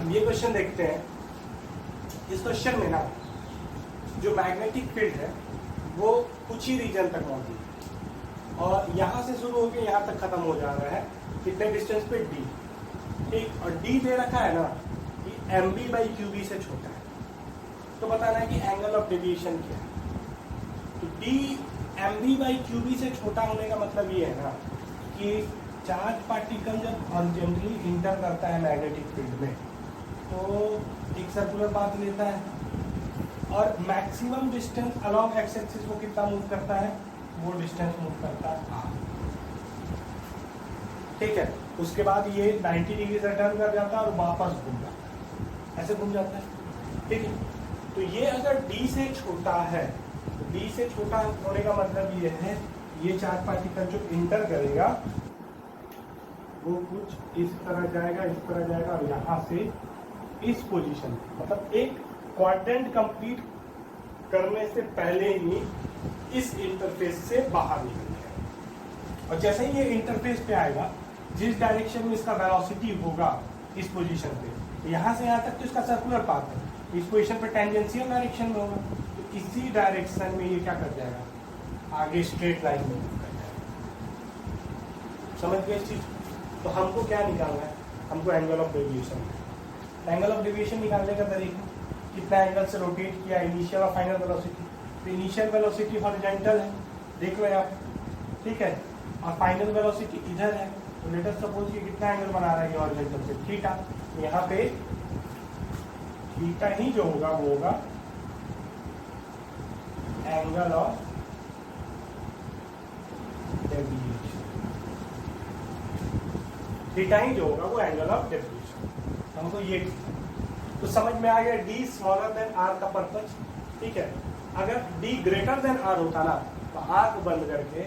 अब ये क्वेश्चन देखते हैं। इस क्वेश्चन में ना जो मैग्नेटिक फील्ड है वो कुछ ही रीजन तक मौजूद है और यहाँ से शुरू होकर यहाँ तक खत्म हो जा रहा है कितने डिस्टेंस पे, डी। ठीक, और डी दे रखा है ना कि M B by Q B से छोटा है, तो बताना है कि एंगल ऑफ डेविएशन क्या है। तो D M B by Q B से छोटा होने का मतलब ये है ना कि चार्ज पार्टिकल जब हॉरिजॉन्टली इंटर करता है मैग्नेटिक फील्ड में तो एक सर्कुलर पाथ लेता है और maximum distance along x axis वो कितना मूव करता है, वो डिस्टेंस मूव करता है r। ठीक है, उसके बाद ये 90 डिग्री से टर्न कर जाता है और वापस घूम जाता है, ऐसे घूम जाता है। ठीक है, तो ये अगर d से छोटा है तो d से छोटा होने का मतलब ये है ये चार्ज पार्टिकल जो इंटर करेगा वो कुछ इस तरह जाएगा, इस तरह जाएगा और यहाँ से इस पोजीशन, मतलब एक क्वाड्रेंट कंप्लीट करने से पहले ही इस इंटरफेस से बाहर निकल जाएगा। और जैसे ही ये इंटरफेस पे आएगा, जिस डायरेक्शन में इसका वेलोसिटी होगा इस पोजीशन पे, यहाँ से यहाँ तक तो इसका सर्कुलर पाथ है, इस पोजीशन पे टेंजेंशियल डायरेक्शन में होगा, तो इसी डायरेक्शन में ये क्या कर जाएगा, आगे स्ट्रेट लाइन में मूव कर जाएगा। समझ गए इस चीज? तो हमको क्या निकालना है, हमको angle of deviation. Angle of deviation निकालने का तरीका, कितना एंगल से रोटेट किया, इनिशियल और फाइनल वेलोसिटी। तो इनिशियल वेलोसिटी हॉरिजॉन्टल है, देख लो आप, ठीक है, और फाइनल वेलोसिटी इधर है। तो लेट अस सपोज कि कितना एंगल बना रहा है ये हॉरिजॉन्टल से, थीटा। यहाँ पे थीटा ही जो होगा वो होगा एंगल ऑफ डेविएशन। थीटा ही जो होगा वो एंगल ऑफ डेविएशन। हमको ये तो समझ में आ गया, d स्मॉलर देन r का पर्पज। ठीक है, अगर d ग्रेटर देन r होता ना तो r को बंद करके,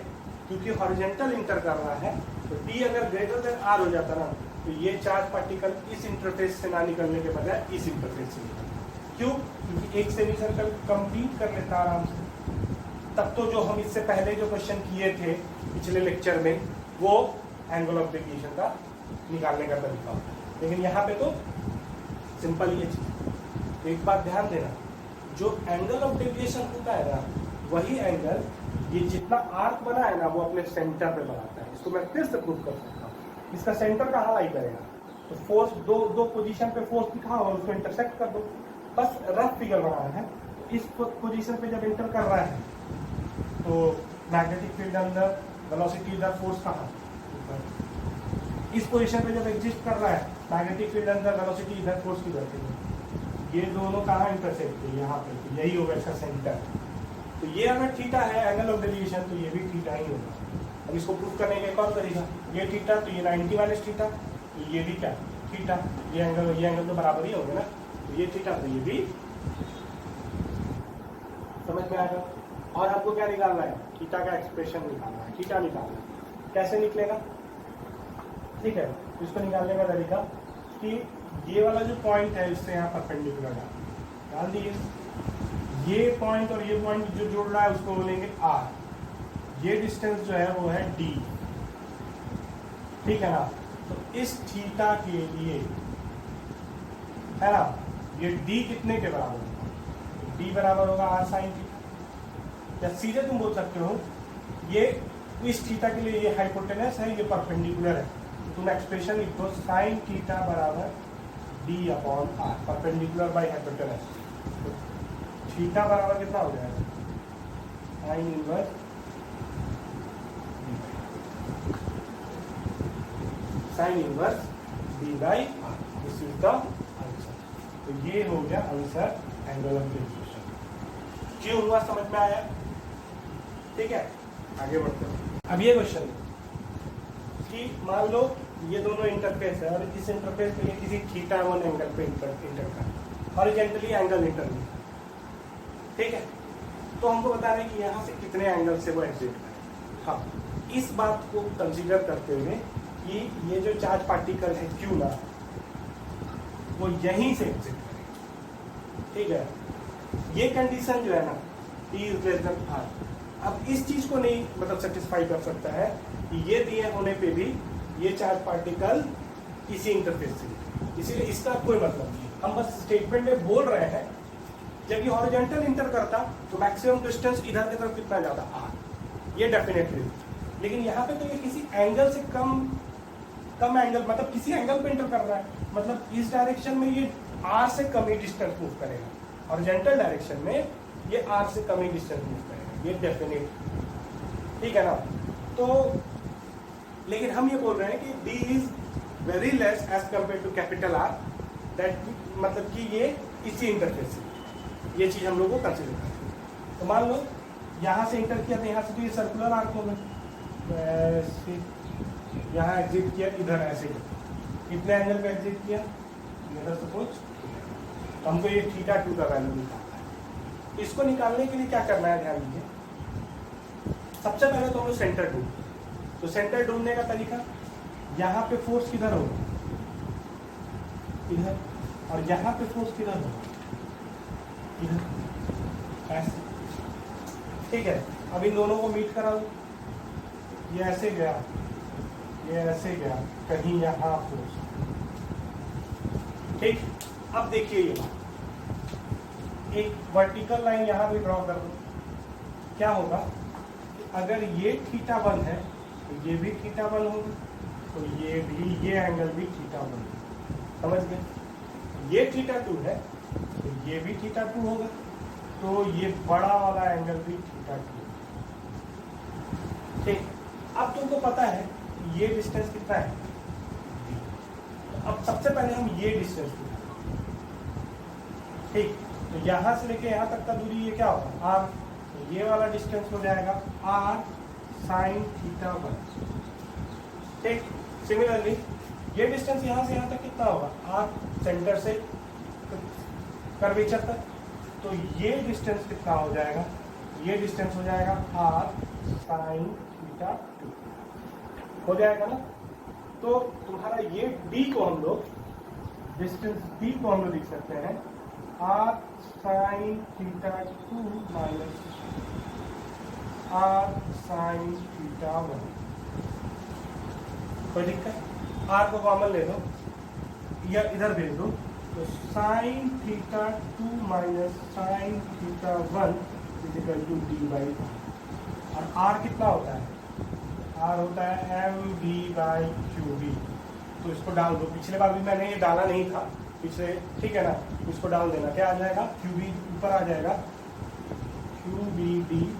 क्योंकि हॉरिजॉन्टल इंटर कर रहा है, तो d अगर ग्रेटर देन r हो जाता ना तो ये चार्ज पार्टिकल इस इंटरफेस से ना निकलने के बजाय इस इंटरफेस से निकलता। क्यों? क्योंकि एक सेमी सर्कल कंप्लीट कर लेता आराम से। तब तो जो हम इससे पहले जो क्वेश्चन किए थे पिछले लेक्चर में वो एंगल ऑफ डेविएशन का निकालने का तरीका होता है, लेकिन यहाँ पे तो सिंपल ये चीज। एक बात ध्यान देना, जो एंगल ऑफ डेविएशन होता है ना वही एंगल ये जितना आर्क बना है ना वो अपने सेंटर पे बनाता है। इसको मैं फिर से प्रूव कर सकता हूँ। इसका सेंटर कहाँ लाई करेगा, तो फोर्स दो पोजीशन पे फोर्स दिखा और उसको इंटरसेक्ट कर दो, बस रफ फिगर बनाना है। तो इस पोजीशन पे जब इंटर कर रहा है तो मैग्नेटिक फील्ड अंदर, वेलोसिटी इधर, फोर्स कहाँ, इस पोजीशन पे जब एग्जिस्ट कर रहा है मैग्नेटिक फील्ड अंदर, वेलोसिटी इधर, फोर्स किधर है, ये दोनों कहाँ इंटरसेक्ट है, यहाँ पे, तो यही होगा इसका सेंटर। तो ये अगर थीटा है एंगल ऑफ डेविएशन तो ये भी थीटा ही होगा। अब इसको प्रूव करने का एक और तरीका, ये थीटा तो ये 90 माइनस थीटा, तो ये भी क्या थीटा, ये एंगल तो बराबर ही होंगे ना, तो ये थीटा तो ये भी। समझ में आएगा? और आपको क्या निकालना है, थीटा का एक्सप्रेशन निकालना है, थीटा निकालना है। कैसे निकलेगा? ठीक है, इसको निकालने का तरीका कि ये वाला जो पॉइंट है इससे यहाँ परपेंडिकुलर डाल दिए, ये पॉइंट और ये पॉइंट जो जोड़ रहा है उसको बोलेंगे r, ये डिस्टेंस जो है वो है d। ठीक है ना, तो इस थीटा के लिए है ना, ये d कितने के बराबर होगा, d बराबर होगा r साइन थीटा। या सीधे तुम बोल सकते हो ये इस थीटा के लिए ये हाइपोटेनस है, ये परपेंडिकुलर है, तुम एक्सप्रेशन लिखो साइन थीटा बराबर D upon R, perpendicular by hypotenuse. तो थीटा बराबर कितना हो जाएगा, sine inverse D by R. This is the answer. तो ये हो गया आंसर एंगल ऑफ डेविएशन। क्यों हुआ, समझ में आया? ठीक है, आगे बढ़ते हैं। अब ये क्वेश्चन कि मान लो ये दोनों इंटरफेस है और इस इंटरफेस पे ये किसी थीटा 1 एंगल पे इंटर कर हॉरिजॉन्टली एंगल इंटर। ठीक है, तो हमको बताना है कि यहाँ से कितने एंगल से वो एग्जिट करे। हाँ, इस बात को कंसीडर करते हुए कि ये जो चार्ज पार्टिकल है क्यू ना, वो यहीं से एग्जिट करेगा। ठीक है, ये कंडीशन जो है ना T is less than R, अब इस चीज को नहीं मतलब सेटिस्फाई कर सकता है कि ये दिए होने पे भी ये चार्ज पार्टिकल इसी इंटरफेस से, इसीलिए इसका कोई मतलब नहीं। हम बस स्टेटमेंट में बोल रहे हैं जब ये हॉरिजॉन्टल इंटर करता तो मैक्सिमम डिस्टेंस इधर की तरफ कितना जाता, r, ये डेफिनेटली। लेकिन यहाँ पे तो ये किसी एंगल से कम एंगल, मतलब किसी एंगल पे इंटर कर रहा है, मतलब इस डायरेक्शन में ये r से कम ही डिस्टेंस मूव करेगा, हॉरिजॉन्टल डायरेक्शन में ये r से कम ही डिस्टेंस मूव करेगा, ये डेफिनेट, ठीक है ना। तो लेकिन हम ये बोल रहे हैं कि d इज very less as compare to capital R, that मतलब कि ये इसी इंटरफेस से, ये चीज हम लोग को कंसिडर करें। तो मान लो यहाँ से इंटर किया तो यहाँ से तो ये सर्कुलर आर्क होगा, वैसे यहाँ एग्जिट किया, इधर ऐसे कितने एंगल पे एग्जिट किया, इधर सपोज हमको ये θ2 का वैल्यू निकालना है। इसको निकालने के लिए क्या करना है, ध्यान दीजिए। सबसे पहले तो हम सेंटर ढूंढ, तो सेंटर ढूंढने का तरीका, यहाँ पे फोर्स किधर होगा, इधर, और यहाँ पे फोर्स किधर होगा, इधर, ऐसे, ठीक है। अब इन दोनों को मीट करा दो, ये ऐसे गया, ये ऐसे गया, कहीं यहाँ फोर्स, ठीक। अब देखिए ये एक वर्टिकल लाइन यहाँ भी ड्रॉ कर दो, क्या होगा कि अगर ये θ1 है तो ये भी θ1 होगा, तो ये भी, ये एंगल भी θ1, समझ गए। ये θ2 है तो ये भी θ2 होगा, तो ये बड़ा वाला एंगल भी θ2, ठीक। अब तुमको पता है ये डिस्टेंस कितना है, अब सबसे पहले हम ये डिस्टेंस, ठीक। तो यहाँ से लेके यहाँ तक का दूरी ये क्या होगा, r, तो ये वाला डिस्टेंस हो जाएगा r sin θ1, ठीक। सिमिलरली ये डिस्टेंस यहाँ से यहाँ तक कितना होगा, r सेंटर से कर्वेचर तक, तो ये डिस्टेंस कितना हो जाएगा, ये डिस्टेंस हो जाएगा r sin θ2, हो जाएगा ना। तो तुम्हारा ये d को हम लोग, डिस्टेंस d को हम लोग लिख सकते हैं r sin θ2 minus r sin θ1, कोई दिक्कत, r को कॉमन ले लो या इधर भेज दो, तो sin θ2 minus sin θ1 equal to d/r, और r कितना होता है, r होता है mv/qb। तो इसको डाल दो, पिछले बार भी मैंने ये डाला नहीं था पिछले, ठीक है ना, इसको डाल देना, क्या आ जाएगा, qb ऊपर आ जाएगा, qbd/mv,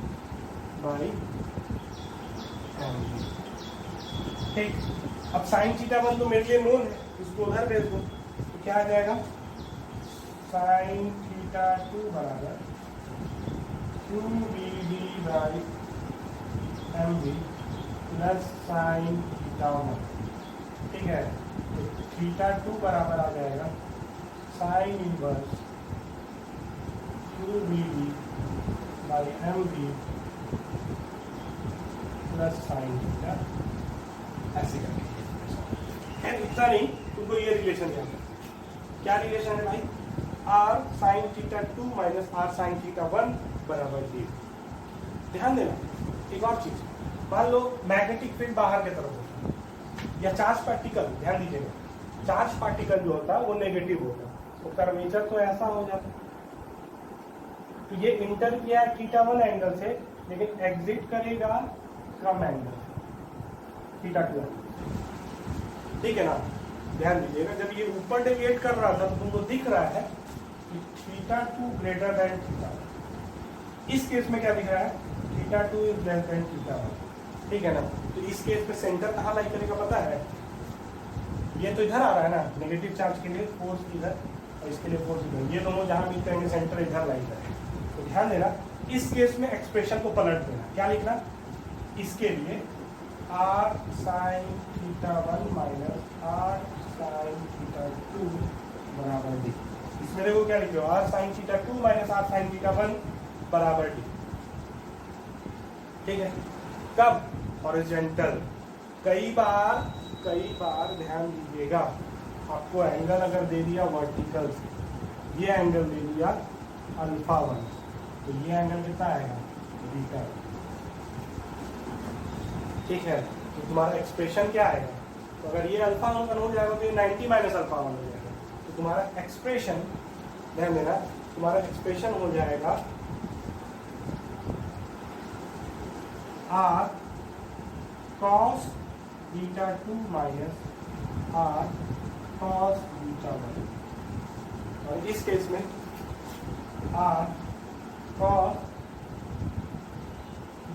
ठीक। अब sin θ1 तो मेरे लिए नोन है, इसको उधर भेज दो, तो क्या आ जाएगा, sin θ2 बराबर qbd/mv प्लस sin θ1, ठीक है। तो θ2 बराबर आ जाएगा sin inverse qbd/mv plus sin θ, ऐसे करके। इतना नहीं, तुमको ये रिलेशन ध्यान, क्या रिलेशन है भाई, r sin θ2 minus r sin θ1 बराबर d। ध्यान देना एक और चीज, मान लो मैग्नेटिक फील्ड बाहर की तरफ होता है, या चार्ज पार्टिकल, ध्यान दीजिएगा, चार्ज पार्टिकल जो होता है वो नेगेटिव होता है, तो कर्वेचर तो ऐसा हो जाता है। तो ये इंटर किया θ1 एंगल से, लेकिन एग्जिट करेगा कम एंगल θ2, ठीक है ना। ध्यान दीजिएगा, जब ये ऊपर डेविएट कर रहा था तो तुमको दिख रहा है कि θ2 ग्रेटर देन θ1। इस केस में क्या दिख रहा है, θ2 इज लेस देन θ1, ठीक है ना। तो इस केस में सेंटर कहाँ लाई करेगा पता है, ये तो इधर आ रहा है ना, नेगेटिव चार्ज के लिए फोर्स इधर और इसके लिए फोर्स इधर, ये दोनों जहाँ मिलते हैं सेंटर इधर लाई करेगा। तो ध्यान देना, इस केस में एक्सप्रेशन को पलट देना, क्या लिखना, इसके लिए r sin θ1 minus r sin θ2 बराबर d। इसमें देखो क्या लिखे हो, r sin θ2 minus r sin θ1 बराबर d, ठीक है। कब, हॉरिजॉन्टल। कई बार ध्यान दीजिएगा, आपको एंगल अगर दे दिया वर्टिकल से, ये एंगल दे दिया α1, तो ये एंगल कितना आएगा, β, ठीक है। तो तुम्हारा एक्सप्रेशन क्या आएगा, तो अगर ये अल्फा 1 हो जाएगा तो ये 90 माइनस अल्फा 1 हो जाएगा। तो तुम्हारा एक्सप्रेशन, ध्यान देना, तुम्हारा एक्सप्रेशन हो जाएगा r cos beta 2 minus r cos beta 1। और इस केस में r cos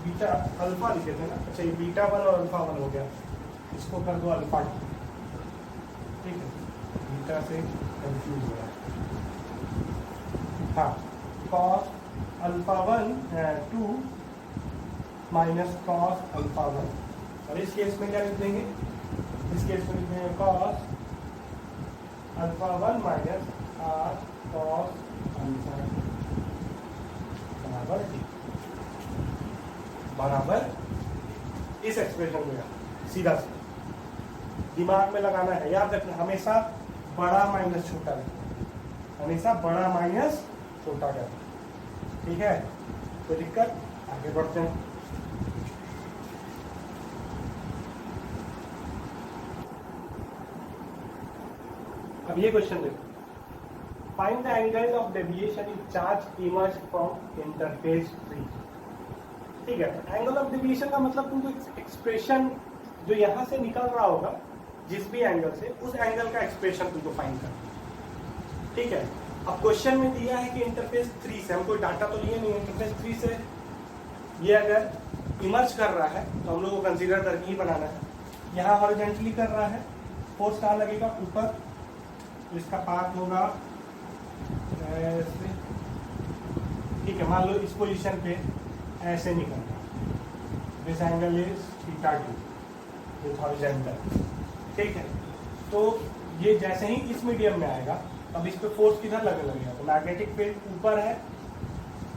बीटा अल्फा लिखे थे ना, अच्छा ये बीटा 1 और अल्फा 1 हो गया, इसको कर दो अल्फा 2, ठीक है, बीटा से कंफ्यूज हो रहा है। हाँ, cos alpha 1 2 minus cos alpha 1। और इस केस में क्या लिख देंगे, इस केस में लिख देंगे cos alpha 1 minus r cos alpha बराबर टी, बराबर इस एक्सप्रेशन में सीधा से दिमाग में लगाना है, याद रखना हमेशा बड़ा माइनस छोटा रखना, हमेशा बड़ा माइनस छोटा करना, ठीक है। कोई दिक्कत, आगे बढ़ते हैं। अब ये क्वेश्चन देखो, find the angle of deviation in charge emerge from interface 3। ठीक है, एंगल ऑफ डेविएशन का मतलब तुमको एक्सप्रेशन जो यहाँ से निकल रहा होगा जिस भी एंगल से, उस एंगल का एक्सप्रेशन तुमको फाइंड करना, ठीक है। अब क्वेश्चन में दिया है कि इंटरफेस 3 से, हम कोई डाटा तो लिए नहीं, इंटरफेस 3 से ये अगर इमर्ज कर रहा है तो हम लोग को कंसीडर करके ही बनाना है। यहाँ हॉरिजॉन्टली कर रहा है, फोर्स कहाँ लगेगा, ऊपर, तो इसका पाथ होगा ऐसे, ठीक है। मान लो इस पोजीशन पे ऐसे निकलना, this angle is theta 2 with horizontal, ठीक है। तो ये जैसे ही इस मीडियम में आएगा, अब इस पे फोर्स किधर लगने लगेगा, तो मैग्नेटिक फील्ड ऊपर है,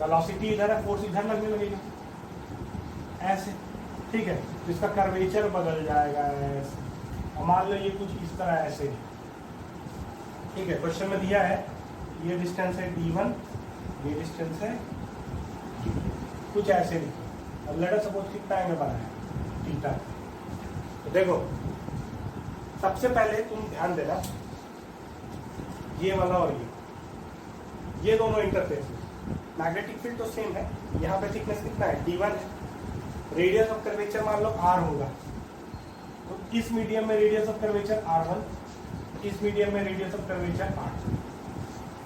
वेलोसिटी इधर है, फोर्स इधर लगने लगेगा ऐसे, ठीक है। तो इसका कर्वेचर बदल जाएगा ऐसे, और मान लो ये कुछ इस तरह ऐसे, ठीक है। क्वेश्चन में दिया है ये डिस्टेंस है d1, ये डिस्टेंस है कुछ ऐसे लिखो, अब लेट अस सपोज कितना एंगल बना है, थीटा। तो देखो सबसे पहले तुम ध्यान देना, ये वाला और ये दोनों इंटरफेस, मैग्नेटिक फील्ड तो सेम है, यहाँ पे थिकनेस कितना है, d1 है, रेडियस ऑफ कर्वेचर मान लो r होगा, तो इस मीडियम में रेडियस ऑफ कर्वेचर r1, इस मीडियम में रेडियस ऑफ कर्वेचर r2।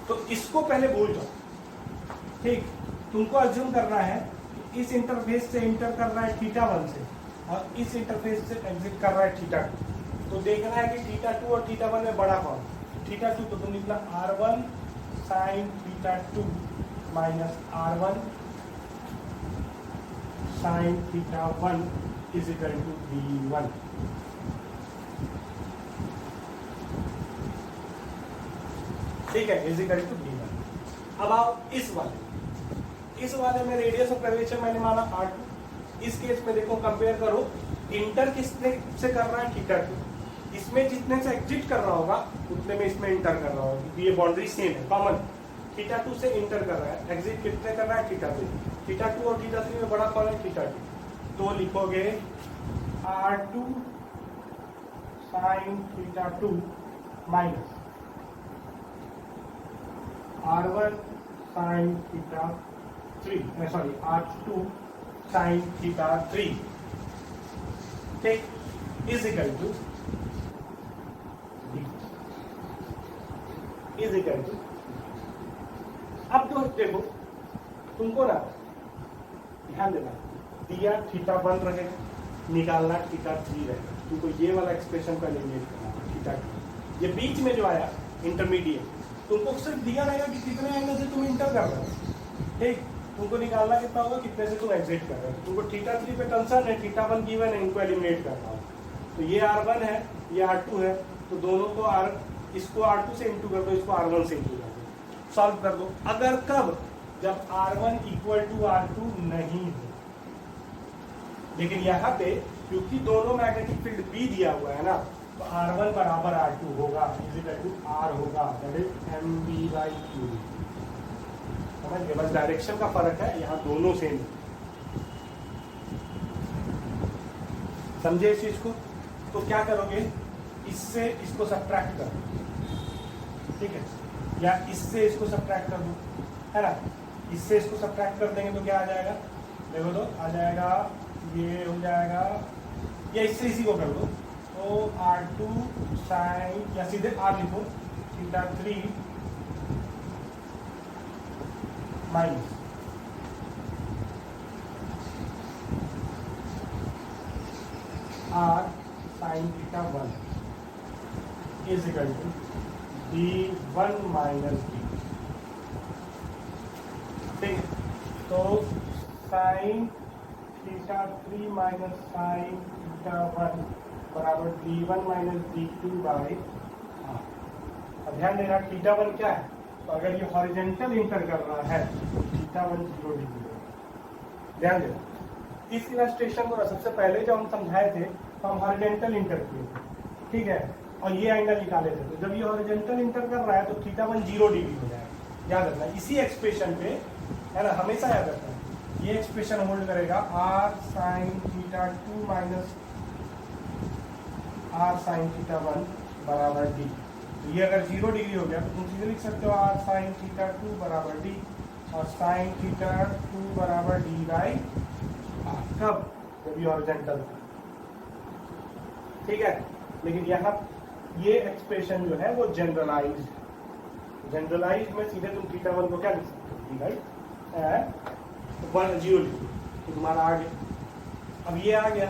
तो इसको पहले भूल जाओ, ठीक। तुमको अज्यूम करना है कि इस इंटरफेस से इंटर कर रहा है थीटा 1 से, और इस इंटरफेस से एग्जिट कर रहा है थीटा 2। तो देखना है कि थीटा 2 और थीटा 1 में बड़ा कौन, थीटा 2 तो तुम निकला r1 sine theta 2 minus r1 sine theta 1 is equal to d1। ठीक है, इज इक्वल टू d1। अब आओ इस वाले में रेडियस ऑफ कर्वेचर मैंने माना r2। इस केस में देखो, कंपेयर करो, इंटर किसने से कर रहा है, थीटा 2। इसमें जितने से एग्जिट कर रहा होगा उतने में इसमें इंटर कर रहा होगा, क्योंकि ये बाउंड्री सेम है, कॉमन। थीटा 2 से इंटर कर रहा है, एग्जिट कितने कर रहा है, थीटा 3। थीटा 2 और थीटा 3 में बड़ा कौन है, थीटा 2। तो लिखोगे r2 sign theta 2 minus r1 sine theta 3, sorry r2 sine theta 3, ठीक, इज इक्वल टू अब तो देखो, तुमको ना ध्यान देना, दिया थीटा 1 रहेगा, निकालना थीटा 3 रहेगा, तुमको ये वाला एक्सप्रेशन का एलिमिनेट करना थीटा 2। ये बीच में जो आया इंटरमीडिएट, तुमको सिर्फ दिया रहेगा कि कितने एंगल से तुम इंटर कर रहे हो, ठीक। तुमको निकालना कितना होगा, कितने से तुम एग्जिट कर रहे हो। तुमको थीटा 3 पे कंसर्न है, थीटा 1 गिवन है, इनको एलिमिनेट करना होगा। तो ये r1 है, ये r2 है, तो दोनों को इसको r2 से इंटू कर दो, इसको r1 से इंटू कर दो, सॉल्व कर दो। अगर कब, जब r1 इक्वल टू r2 नहीं हो। लेकिन यहाँ पे क्योंकि दोनों मैग्नेटिक फील्ड B दिया हुआ है ना, तो r1 बराबर r2 होगा, इज इक्वल टू r होगा, दैट इज mb/q। समझ गए, बस डायरेक्शन का फर्क है, यहाँ दोनों सेम। समझे इस चीज को? तो क्या करोगे, इससे इसको सब्ट्रैक्ट कर दो, ठीक है, या इससे इसको सब्ट्रैक्ट कर दो, है ना। इससे इसको सब्ट्रैक्ट कर देंगे तो क्या आ जाएगा, देखो तो आ जाएगा, ये हो जाएगा, या इससे इसी को कर दो तो R2 साइन, या सीधे R लिखो, θ3 minus R sine θ1 is equal to D1 minus D, ठीक है। तो साइन θ3 माइनस साइन θ1 बराबर D1 minus D2 by R। अब ध्यान देना θ1 क्या है, तो अगर ये हॉरिजेंटल इंटर कर रहा है तो θ1 0 डिग्री होगा। ध्यान देना, इस इलस्ट्रेशन को सबसे पहले जब हम समझाए थे तो हम हॉरिजेंटल इंटर किए थे, ठीक है, और ये एंगल निकाले थे। तो जब ये हॉरिजेंटल इंटर कर रहा है तो θ1 0 डिग्री हो जाएगा। याद रखना इसी एक्सप्रेशन पे, है ना, हमेशा याद रखना, ये एक्सप्रेशन होल्ड करेगा R sine θ2 minus R sine θ1 बराबर D। तो ये अगर 0 डिग्री हो गया तो तुम सीधे लिख सकते हो R साइन θ2 बराबर D, और साइन θ2 बराबर D बाई R। कब, जब ये हॉरिजॉन्टल था, ठीक है। लेकिन यहाँ ये एक्सप्रेशन जो है वो जनरलाइज्ड है। जनरलाइज्ड में सीधे तुम θ1 को क्या लिख सकते हो, D बाई 1 0 लिख दो तो तुम्हारा आ गया। अब ये आ गया,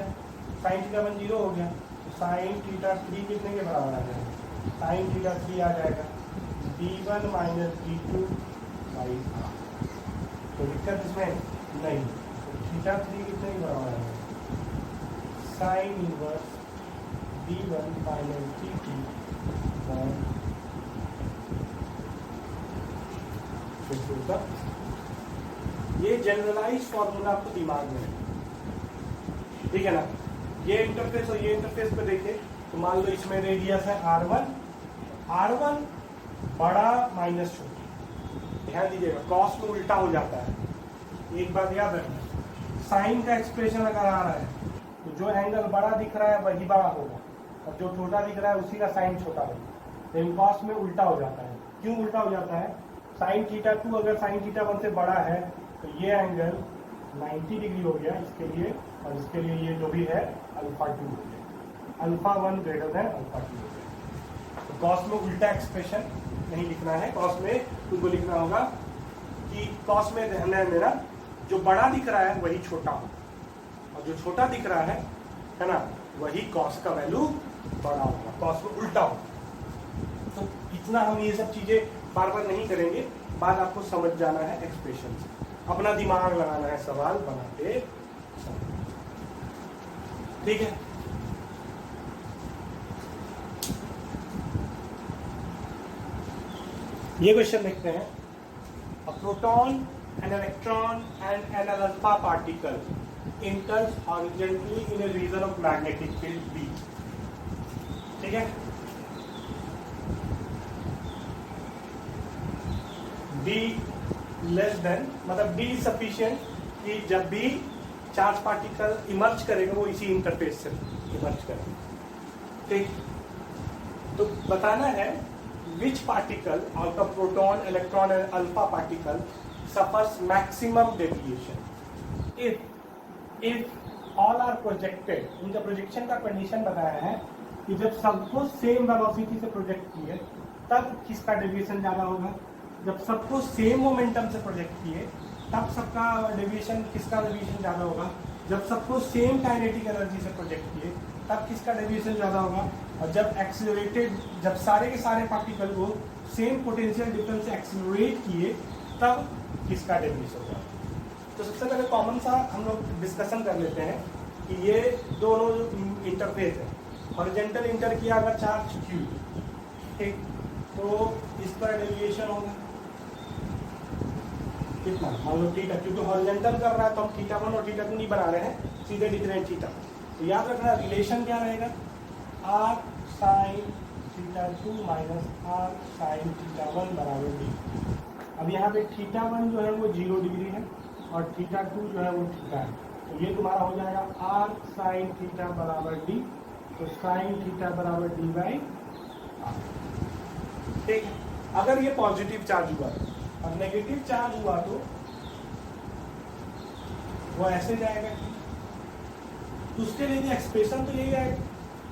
साइन θ1 0 हो गया, तो साइन θ3 कितने के बराबर आ जाएगा, साइन θ3 आ जाएगा D1 minus D2 by R। तो दिक्कत इसमें नहीं, तो θ3 कितने के बराबर आ जाएगा, sine inverse D1 minus D2 by. ये जनरलाइज फॉर्मूला आपको दिमाग में है, ठीक है ना। ये इंटरफेस और ये इंटरफेस पे देखें तो मान लो इसमें रेडियस है R1, R1 बड़ा माइनस छोटा, ध्यान दीजिएगा कॉस में उल्टा हो जाता है। एक बात याद रखना, साइन का एक्सप्रेशन अगर आ रहा है तो जो एंगल बड़ा दिख रहा है वही बड़ा होगा, और जो छोटा दिख रहा है उसी का साइन छोटा होगा। लेकिन कॉस में उल्टा हो जाता है। क्यों उल्टा हो जाता है, साइन θ2 अगर साइन θ1 से बड़ा है तो ये एंगल 90 डिग्री हो गया इसके लिए, और इसके लिए ये जो भी है α2 हो गया, α1 ग्रेटर देन α2 हो गया। तो कॉस में उल्टा एक्सप्रेशन नहीं लिखना है, कॉस में तुमको लिखना होगा कि कॉस में ध्यान देना, जो बड़ा दिख रहा है वही छोटा हो, और जो छोटा दिख रहा है ना, वही कॉस का वैल्यू बड़ा होगा, कॉस में उल्टा हो। तो इतना हम ये सब चीजें बार बार नहीं करेंगे, बात आपको समझ जाना है एक्सप्रेशन से, अपना दिमाग लगाना है सवाल बनाते, ठीक है। ये क्वेश्चन देखते हैं, a proton, an electron and an alpha particle enters horizontally in a region of magnetic field B, ठीक है। B लेस देन, मतलब B सफिशिएंट कि जब भी चार्ज पार्टिकल इमर्ज करेगा वो इसी इंटरफेस से इमर्ज करेगा, ठीक। तो बताना है which particle out of proton, electron and alpha particle suffers maximum deviation if all are projected। इनका प्रोजेक्शन का कंडीशन बताया है कि जब सबको सेम वेलोसिटी से प्रोजेक्ट किए तब किसका डेविएशन ज्यादा होगा, जब सबको सेम मोमेंटम से प्रोजेक्ट किए तब सबका डेविएशन, किसका डेविएशन ज्यादा होगा, जब सबको सेम काइनेटिक एनर्जी से प्रोजेक्ट किए तब किसका डेविएशन ज्यादा होगा, और जब एक्सीलरेटेड, जब सारे के सारे पार्टिकल को सेम पोटेंशियल डिफरेंस से एक्सीलरेट किए तब किसका डेविएशन होगा। तो सबसे पहले कॉमन सा हम लोग डिस्कशन कर लेते हैं कि ये दोनों जो इंटरफेस है, हॉरिजॉन्टल इंटर किया अगर चार्ज Q, ठीक, तो इस पर डेविएशन होगा कितना, मान लो थीटा, क्योंकि हॉरिजॉन्टल कर रहा है तो हम θ1 और θ2 नहीं बना रहे हैं, सीधे लिख रहे हैं थीटा। तो याद रखना रिलेशन क्या रहेगा, R sine θ2 minus R sine θ1 बराबर D। अब यहाँ पे θ1 जो है वो 0 डिग्री है और θ2 जो है वो थीटा है, तो ये तुम्हारा हो जाएगा R साइन θ बराबर D, तो साइन थीटा बराबर डी बाई आर। ठीक है, अगर ये पॉजिटिव चार्ज हुआ और नेगेटिव चार्ज हुआ तो वो ऐसे जाएगा। तो उसके लिए एक्सप्रेशन तो यही आएगा,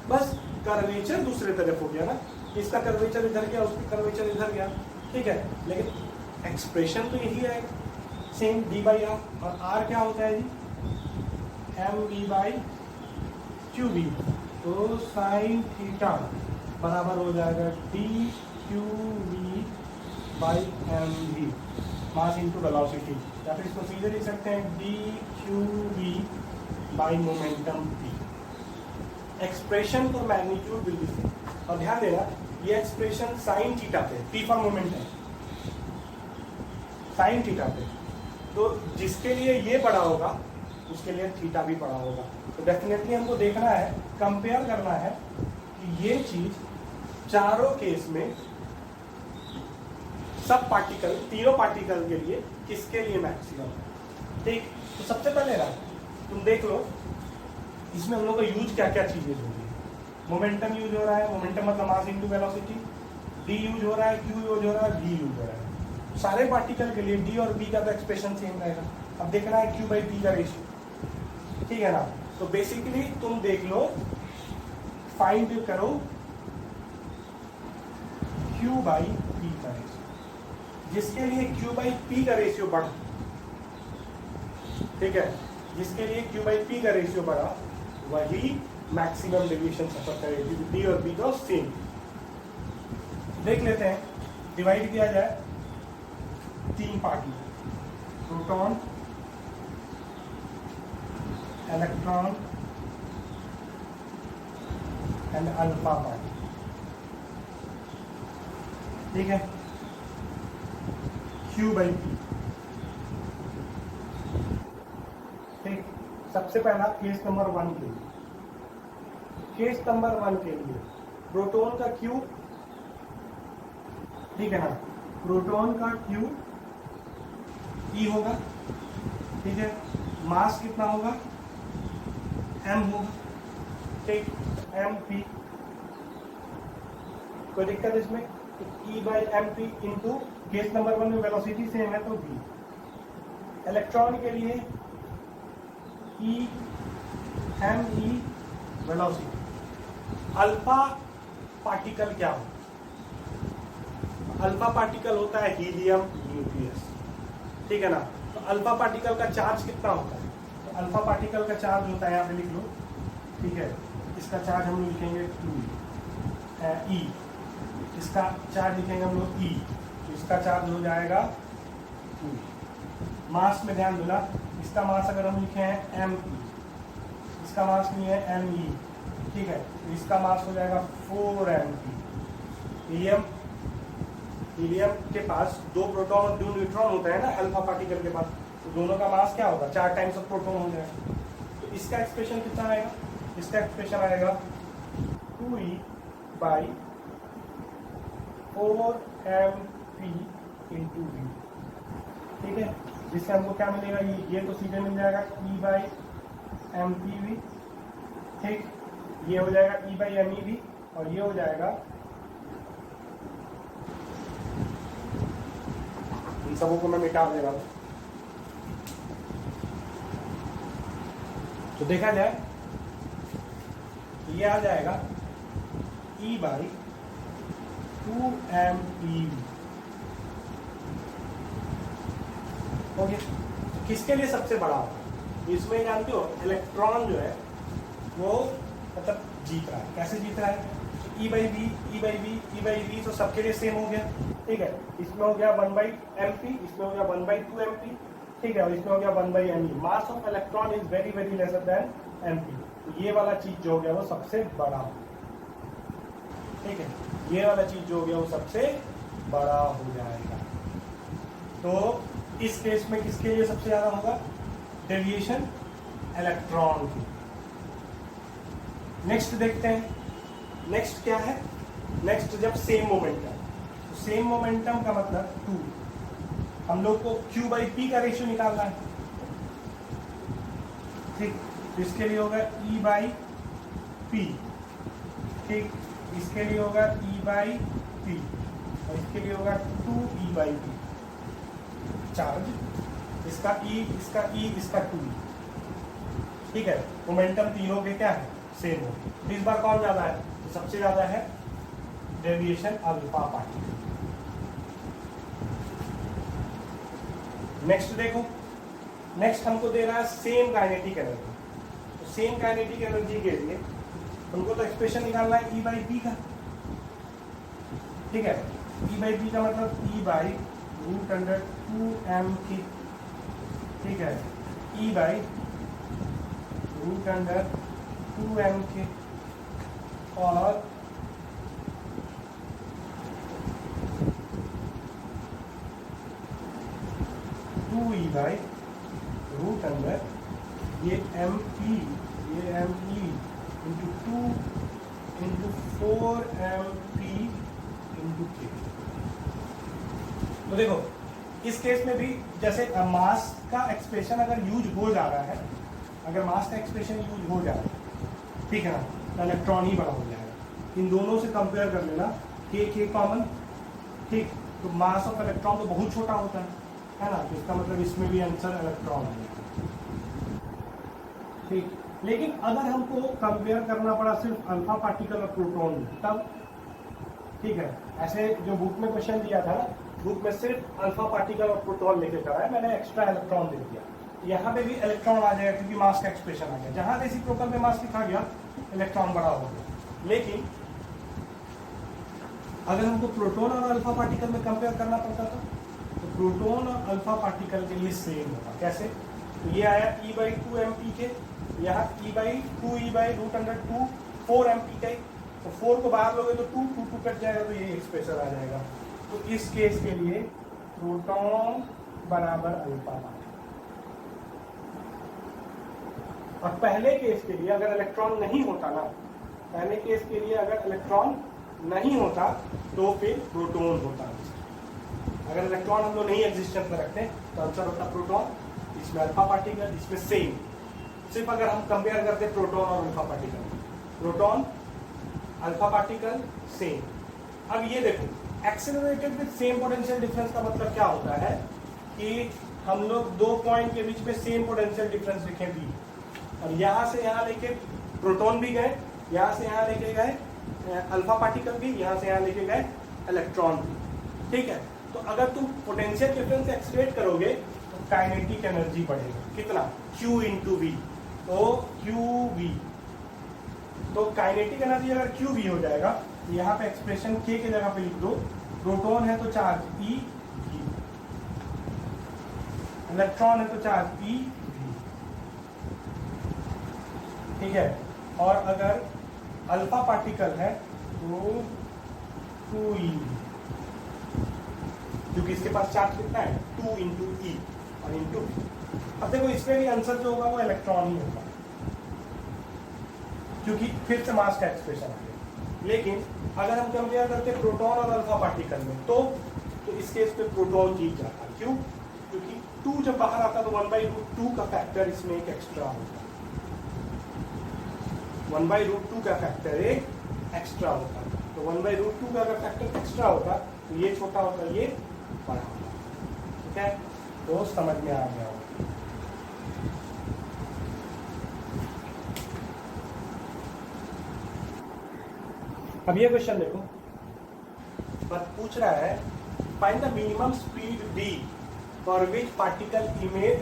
बस कर्वेचर दूसरे तरफ हो गया ना, इसका कर्वेचर इधर गया, उसका कर्वेचर इधर गया। ठीक है, लेकिन एक्सप्रेशन तो यही आएगा सेम डी बाई आर। और आर क्या होता है जी, M V by Q V. तो साइन थीटा बराबर हो जाएगा D Q V by M V, mass into velocity, या फिर इसको सीधे लिख सकते हैं D Q V by momentum P. Expression for magnitude will be same. और ध्यान देना ये एक्सप्रेशन साइन थीटा पे, पी फॉर मोमेंट है साइन थीटा पे, तो जिसके लिए ये बड़ा होगा उसके लिए थीटा भी बड़ा होगा। तो डेफिनेटली हमको देखना है, कंपेयर करना है कि ये चीज चारों केस में सब पार्टिकल, तीनों पार्टिकल के लिए किसके लिए मैक्सिमम है। ठीक, तो सबसे पहले ना तुम देख लो इसमें हम लोग का यूज क्या क्या चीजें होगी। मोमेंटम यूज हो रहा है, मोमेंटम मतलब mass into velocity. D use हो रहा है, क्यू यूज हो रहा है, वी यूज हो रहा है। सारे पार्टिकल के लिए डी और बी का तो एक्सप्रेशन सेम रहेगा। अब देखना है क्यू बाई पी का रेशियो, ठीक है ना। तो बेसिकली तुम देख लो, फाइंड करो क्यू बाई पी का रेशियो, जिसके लिए क्यू बाई पी का रेशियो बढ़ा, ठीक है, जिसके लिए क्यू बाई पी का रेशियो बढ़ा वही मैक्सिमम डेविएशन सफर करेगी। डी और बी का सेम। देख लेते हैं, डिवाइड किया जाए तीन पार्ट में, proton, electron and alpha part. ठीक है, क्यू बाई पी। ठीक, सबसे पहला केस नंबर 1 के लिए, केस नंबर 1 के लिए प्रोटॉन का क्यू, ठीक है ना, प्रोटॉन का क्यू ई होगा, ठीक है, मास कितना होगा, एम होगा, ठीक, एम पी। कोई दिक्कत इसमें, E by M P into case number 1 में वेलोसिटी सेम है तो बी। इलेक्ट्रॉन के लिए E M E velocity. Alpha particle क्या होता है, अल्फा पार्टिकल होता है हीलियम न्यूक्लियस, ठीक है ना। तो अल्फा पार्टिकल का चार्ज कितना होता है, तो अल्फा पार्टिकल का चार्ज होता है, यहाँ पे लिख लो, ठीक है, इसका चार्ज हम लोग लिखेंगे 2 ई, इसका चार्ज लिखेंगे हम लोग ई, तो इसका चार्ज हो जाएगा 2। मास में ध्यान देना, इसका मास अगर हम लिखे हैं एम ई, इसका मास नहीं है एम ई, ठीक है, तो इसका मास हो जाएगा 4 एम पी। हीलियम, हीलियम के पास 2 प्रोटॉन और 2 न्यूट्रॉन होता है ना अल्फा पार्टिकल के पास, तो दोनों का मास क्या होगा, 4 टाइम्स ऑफ प्रोटॉन हो जाएगा। तो इसका एक्सप्रेशन कितना आएगा, इसका एक्सप्रेशन आएगा 2e by 4mp into v, ठीक है, जिससे हमको क्या मिलेगा, ये तो सीधे मिल जाएगा e by M P V, ठीक, ये हो जाएगा e by M E V, और ये हो जाएगा, इन सबों को मैं मिटा दे रहा हूं। तो देखा जाए ये आ जाएगा e बाई 2mp। ओके, किसके लिए सबसे बड़ा होगा, इसमें जानते हो इलेक्ट्रॉन जो है वो मतलब जीत रहा है। कैसे जीत रहा है, e by B, E by B, E by B, तो सबके लिए सेम हो गया, ठीक है। इसमें हो गया 1 बाई एम पी, इसमें हो गया 1 बाई 2 एम पी, ठीक है, और इसमें हो गया 1 by M E. Mass of electron is very very lesser than M P, तो ये वाला चीज जो हो गया वो सबसे बड़ा हो, ठीक है, ये वाला चीज जो हो गया वो सबसे बड़ा हो जाएगा। तो इस केस में किसके लिए सबसे ज्यादा होगा, डेविएशन इलेक्ट्रॉन की। नेक्स्ट देखते हैं, नेक्स्ट क्या है, नेक्स्ट जब सेम मोमेंटम, तो सेम मोमेंटम का मतलब 2, हम लोग को Q बाई P का रेशियो निकालना है, ठीक, तो इसके लिए होगा E बाई P, ठीक, इसके लिए होगा E/P और इसके लिए होगा 2E/P चार्ज, इसका इसका 2E। ठीक है, मोमेंटम तीनों के क्या है, सेम हो। तो इस बार कौन ज्यादा है, तो सबसे ज्यादा है डेविएशन अल्फा पार्टिकल। नेक्स्ट देखो, नेक्स्ट हमको दे रहा है सेम काइनेटिक एनर्जी। तो सेम काइनेटिक एनर्जी के लिए उनको तो एक्सप्रेशन निकालना है E/P का। ठीक है, E/P का मतलब E/√2mk। ठीक है, E/√2mk और ये MP into 2 into 4mp into k। तो देखो इस केस में भी जैसे मास का एक्सप्रेशन अगर यूज हो जा रहा है, अगर मास का एक्सप्रेशन यूज हो जा रहा है, ठीक है ना, तो इलेक्ट्रॉन ही बड़ा हो जाएगा। इन दोनों से कंपेयर कर लेना, के कॉमन, ठीक, तो मास ऑफ इलेक्ट्रॉन तो बहुत छोटा होता है ना, तो इसका मतलब इसमें भी आंसर इलेक्ट्रॉन है। ठीक, लेकिन अगर हमको कंपेयर करना पड़ा सिर्फ अल्फा पार्टिकल और प्रोटॉन तब, ठीक है, ऐसे जो बुक में क्वेश्चन दिया था ना, बुक में सिर्फ अल्फा पार्टिकल और प्रोटॉन लेके करा है, मैंने एक्स्ट्रा इलेक्ट्रॉन दे दिया। यहाँ पे भी इलेक्ट्रॉन आ जाएगा क्योंकि मास का एक्सप्रेशन आ गया, जहां रेसिप्रोकल में मास लिखा गया इलेक्ट्रॉन बड़ा हो गया। लेकिन अगर हमको प्रोटॉन और अल्फा पार्टिकल में कंपेयर करना पड़ता था, तो प्रोटॉन और अल्फा पार्टिकल के लिए सेम होगा। कैसे, तो ये आया E/2mp के, यहाँ E/2E/√2 4mp का, तो 4 को बाहर लोगे तो 2 कट जाएगा, तो ये एक्सप्रेशन आ जाएगा। तो इस केस के लिए प्रोटॉन बराबर अल्फा पार्टिकल। और पहले केस के लिए अगर इलेक्ट्रॉन नहीं होता ना, पहले केस के लिए अगर इलेक्ट्रॉन नहीं होता तो फिर प्रोटॉन होता। अगर इलेक्ट्रॉन हम लोग नहीं एग्जिस्टेंस में रखते तो आंसर होता प्रोटॉन, इसमें अल्फा पार्टिकल, इसमें सेम। सिर्फ अगर हम कंपेयर करते प्रोटॉन और alpha particle, proton alpha particle same. अब ये देखो, accelerated with same potential difference का मतलब क्या होता है कि हम लोग 2 पॉइंट के बीच में सेम पोटेंशियल डिफरेंस लिखे भी, और यहाँ से यहाँ लेके प्रोटॉन भी गए, यहाँ से यहाँ लेके गए अल्फा पार्टिकल भी, यहाँ से यहाँ लेके गए इलेक्ट्रॉन भी। ठीक है, तो अगर तुम पोटेंशियल डिफरेंस एक्सलेट करोगे तो काइनेटिक एनर्जी बढ़ेगा, कितना, Q इंटू वी, तो QV। तो काइनेटिक एनर्जी अगर QV हो जाएगा तो यहाँ पे एक्सप्रेशन K के जगह पे लिख दो, प्रोटॉन है तो चार्ज E, इलेक्ट्रॉन है तो चार्ज E, ठीक है, और अगर अल्फा पार्टिकल है तो 2E, क्योंकि इसके पास चार्ज कितना है 2 इंटू E और इंटू। अब देखो इसमें भी आंसर जो होगा वो इलेक्ट्रॉन ही होगा, क्योंकि फिर से मास का एक्सप्रेशन आ गया। लेकिन अगर हम कंपेयर करते प्रोटॉन और अल्फा पार्टिकल में, तो इस केस पे प्रोटॉन जीत जाता। क्यों, क्योंकि 2 जब बाहर आता तो 1/√2 का फैक्टर इसमें एक एक्स्ट्रा होता, 1/√2 का फैक्टर एक एक्स्ट्रा होता। तो 1/√2 का अगर फैक्टर एक्स्ट्रा होता तो ये छोटा होता, ये बड़ा होता। ठीक है, तो समझ में आ गया होगा। अब ये क्वेश्चन देखो, पर पूछ रहा है find the minimum speed v for which particle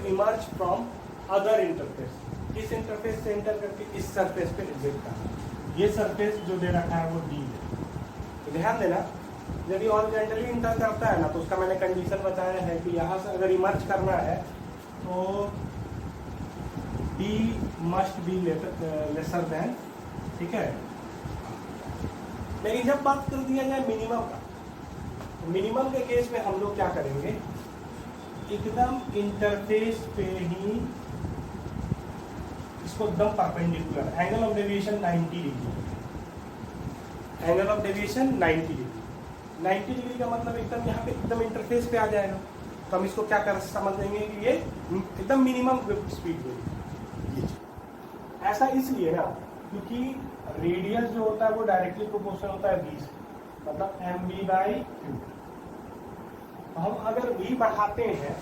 emerge from other interface. इस इंटरफेस से एंटर करके इस सरफेस पे एग्जिट करना। ये सरफेस जो दे रखा है वो d है, तो ध्यान देना, यदि हॉरिजॉन्टली इंटर करता है ना, तो उसका मैंने कंडीशन बताया है कि यहाँ से अगर इमर्ज करना है तो d must be lesser than, ठीक है। लेकिन जब बात कर दिया जाए मिनिमम का, तो मिनिमम के केस में हम लोग क्या करेंगे, एकदम इंटरफेस पे ही इसको एकदम perpendicular, angle of deviation 90 degree, angle of deviation 90 degree. 90 degree का मतलब एकदम यहाँ पे एकदम इंटरफेस पे आ जाएगा, तो हम इसको क्या कर समझ लेंगे कि ये एकदम मिनिमम स्पीड देगी। ऐसा इसलिए ना क्योंकि रेडियस जो होता है वो डायरेक्टली प्रोपोर्शनल होता है v से, मतलब mv/q। हम अगर v बढ़ाते हैं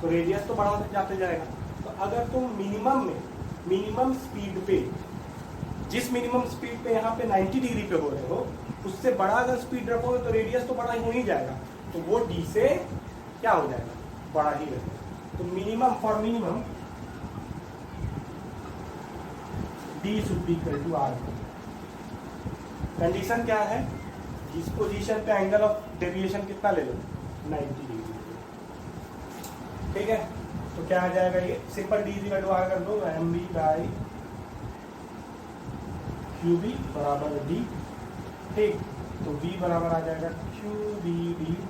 तो रेडियस तो बढ़ाते जाते जाएगा। तो अगर तुम मिनिमम स्पीड पे, जिस मिनिमम स्पीड पे यहाँ पे 90 डिग्री पे हो रहे हो, उससे बड़ा अगर स्पीड रखोगे तो रेडियस तो बड़ा हो ही जाएगा, तो वो d से क्या हो जाएगा, बड़ा ही रहेगा। तो minimum for minimum d should be equal to r। Condition क्या है, इस पोजीशन पे एंगल ऑफ डेविएशन कितना ले लो, 90 डिग्री। ठीक है, तो क्या आ जाएगा, ये simple d equal to r कर दो, mv/qb बराबर d। ठीक, तो v बराबर आ जाएगा qbd/r।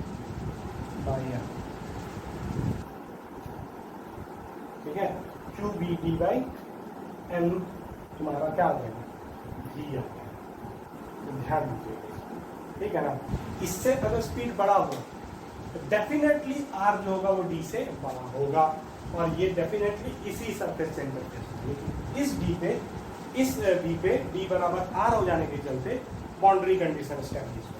ठीक है, qbd/m तुम्हारा क्या आ जाएगा, v आ जाएगा। ध्यान दीजिएगा, ठीक है ना। इससे अगर स्पीड बड़ा हो तो डेफिनेटली r जो होगा वो d से बड़ा होगा, और ये डेफिनेटली इसी सरफेस से इंटरफेस, इस d पे, इस v पे d बराबर r हो जाने के चलते बाउंड्री कंडीशन एस्टैब्लिश हुआ।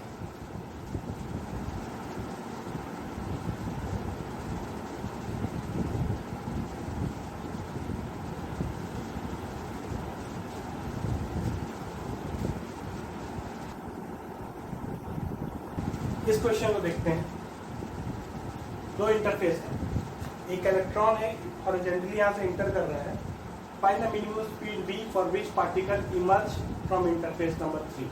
इस क्वेश्चन को देखते हैं। दो इंटरफेस है, एक इलेक्ट्रॉन है हॉरिजॉन्टली यहाँ से इंटर कर रहा है। Find the minimum speed v for which particle emerge from interface number 3।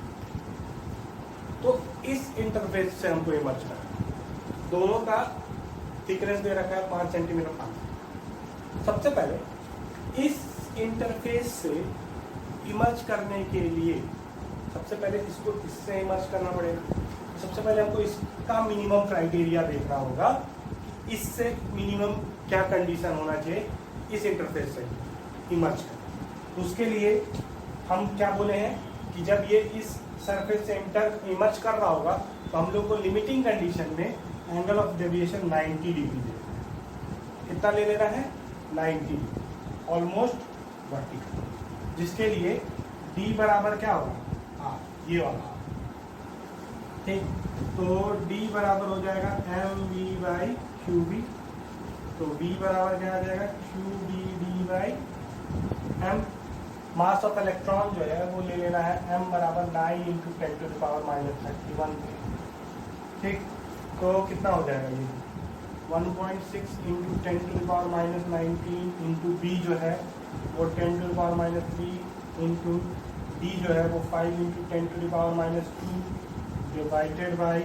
तो इस इंटरफेस से हमको इमर्ज करना है। दोनों का थिकनेस दे रखा है 5 सेंटीमीटर 5। सबसे पहले इस इंटरफेस से इमर्ज करने के लिए सबसे पहले इसको इससे इमर्ज करना पड़ेगा। सबसे पहले हमको इसका मिनिमम क्राइटेरिया देखना होगा, इससे मिनिमम क्या कंडीशन होना चाहिए इस इंटरफेस से इमर्ज कर। उसके लिए हम क्या बोले हैं कि जब ये इस सरफेस से इमर्ज कर रहा होगा तो हम लोग को लिमिटिंग कंडीशन में एंगल ऑफ डेविएशन 90 डिग्री दे रहा है। कितना ले लेना है, 90 डिग्री, ऑलमोस्ट वर्टिकल, जिसके लिए d बराबर क्या होगा, ये वाला। ठीक, तो d बराबर हो जाएगा mv/qb। तो v बराबर क्या आ जाएगा, qbd/m। मास ऑफ इलेक्ट्रॉन जो है वो ले लेना है m बराबर 9 × 10⁻31। ठीक, तो कितना हो जाएगा ये 1.6 × 10⁻19 इंटू b जो है वो 10⁻3 इंटू d जो है वो 5 × 10⁻2 डिवाइडेड बाई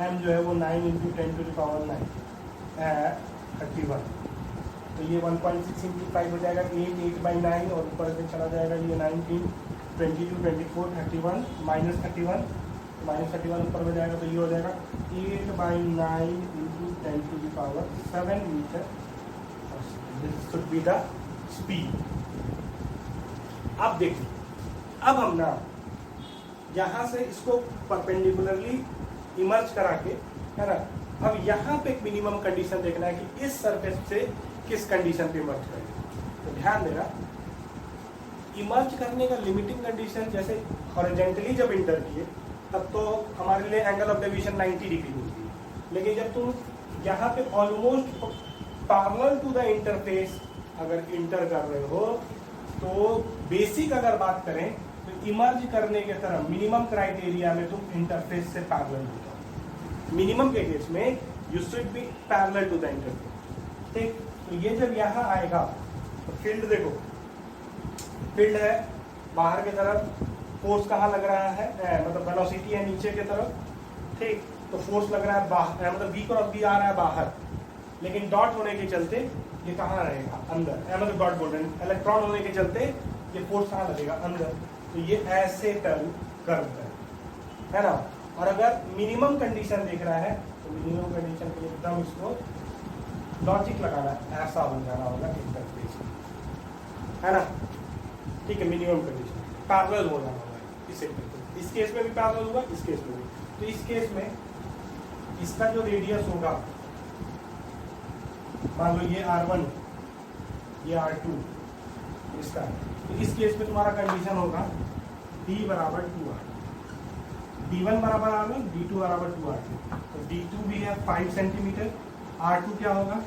m जो है वो 9 × 10⁻9 31। तो ये 1.6 × 5 हो जाएगा 8/9, और ऊपर से चला जाएगा ये 19 22 24 31 -31, -31 ऊपर हो जाएगा, तो ये हो जाएगा 8/9 × 10⁻7 मीटर। This should be the speed. अब देखिए, अब हम ना यहाँ से इसको परपेंडिकुलरली इमर्ज करा के, है ना, अब यहाँ पे एक मिनिमम कंडीशन देखना है कि इस सरफेस से किस कंडीशन पे इमर्ज करें। तो ध्यान देना, इमर्ज करने का लिमिटिंग कंडीशन, जैसे हॉरिजॉन्टली जब इंटर किए तब तो हमारे लिए एंगल ऑफ डेविएशन 90 डिग्री होती है, लेकिन जब तुम यहाँ पे almost parallel to the interface अगर इंटर कर रहे हो तो बेसिक अगर बात करें तो इमर्ज करने के तरफ मिनिमम क्राइटेरिया में तुम इंटरफेस से पैरेलल हो जाओ। मिनिमम के केस में you should be parallel to the interface. ठीक, तो ये जब यहाँ आएगा तो फील्ड देखो, फील्ड है बाहर की तरफ, फोर्स कहाँ लग रहा है, मतलब वेलोसिटी है नीचे की तरफ। ठीक, तो फोर्स लग रहा है बाहर, मतलब v क्रॉस v आ रहा है बाहर, लेकिन डॉट होने के चलते ये कहाँ रहेगा, अंदर, मतलब डॉट बोल रहे हैं, इलेक्ट्रॉन होने के चलते ये फोर्स कहाँ लगेगा, अंदर। तो ये ऐसे टर्न करता है ना। और अगर मिनिमम कंडीशन देख रहा है तो मिनिमम कंडीशन के लिए एकदम इसको लॉजिक लगाना, ऐसा हो जाना होगा इंटरफेस, है ना। ठीक है, मिनिमम कंडीशन पैरेलल हो जाना होगा इस केस में भी पैरेलल होगा, इस केस में भी। तो इस केस में इसका जो रेडियस होगा, मान लो ये R1, ये R2 इसका, तो इस केस में तुम्हारा कंडीशन होगा D बराबर 2R, D1 बराबर R1, D2 बराबर 2R2, तो D2 भी है 5 सेंटीमीटर, R2 क्या होगा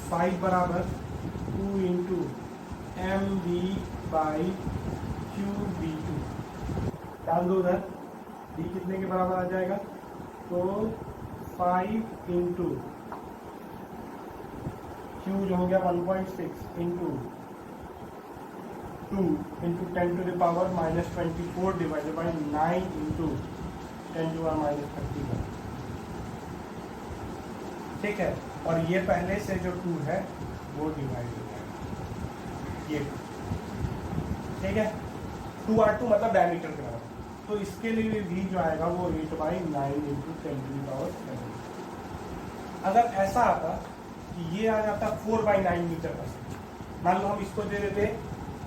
5 बराबर 2 इंटू MV बाई QB2, डाल दो उधर, D कितने के बराबर आ जाएगा, तो 5 इंटू Q जो हो गया 1.6 into 2 into 10 to the power minus 24 divided by 9 into 10 to power minus 31, ठीक है। और ये पहले से जो 2 है वो डिवाइड हो जाएगा, ये ठीक है। 2R2 मतलब डायमीटर के बराबर, तो इसके लिए भी जो आएगा वो 8/9 इंटू 10 टू द पावर 7। अगर ऐसा आता कि ये आ जाता 4/9 मीटर पर सेकेंड, मान लो हम इसको दे देते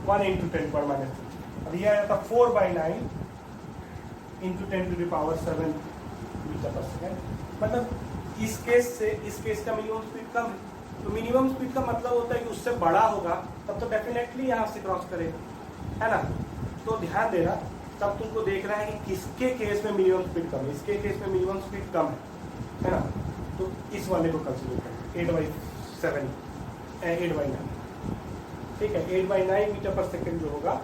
1 इंटू 10 पर माइनस, अब ये आ जाता 4/9 into 10 to the power 7 metre per second. मतलब इस केस से इस केस का मिनिमम स्पीड कम है, तो मिनिमम स्पीड का मतलब होता है कि उससे बड़ा होगा तब तो डेफिनेटली यहाँ से क्रॉस करेगा, है ना। तो ध्यान देना, तब तुमको देख रहा है कि किसके केस में मिनिमम स्पीड कम है, इसके केस में मिनिमम स्पीड कम है ना। तो इस वाले को कंसिडर करें 8/7 8/9, ठीक है। 8/9 मीटर पर सेकेंड जो होगा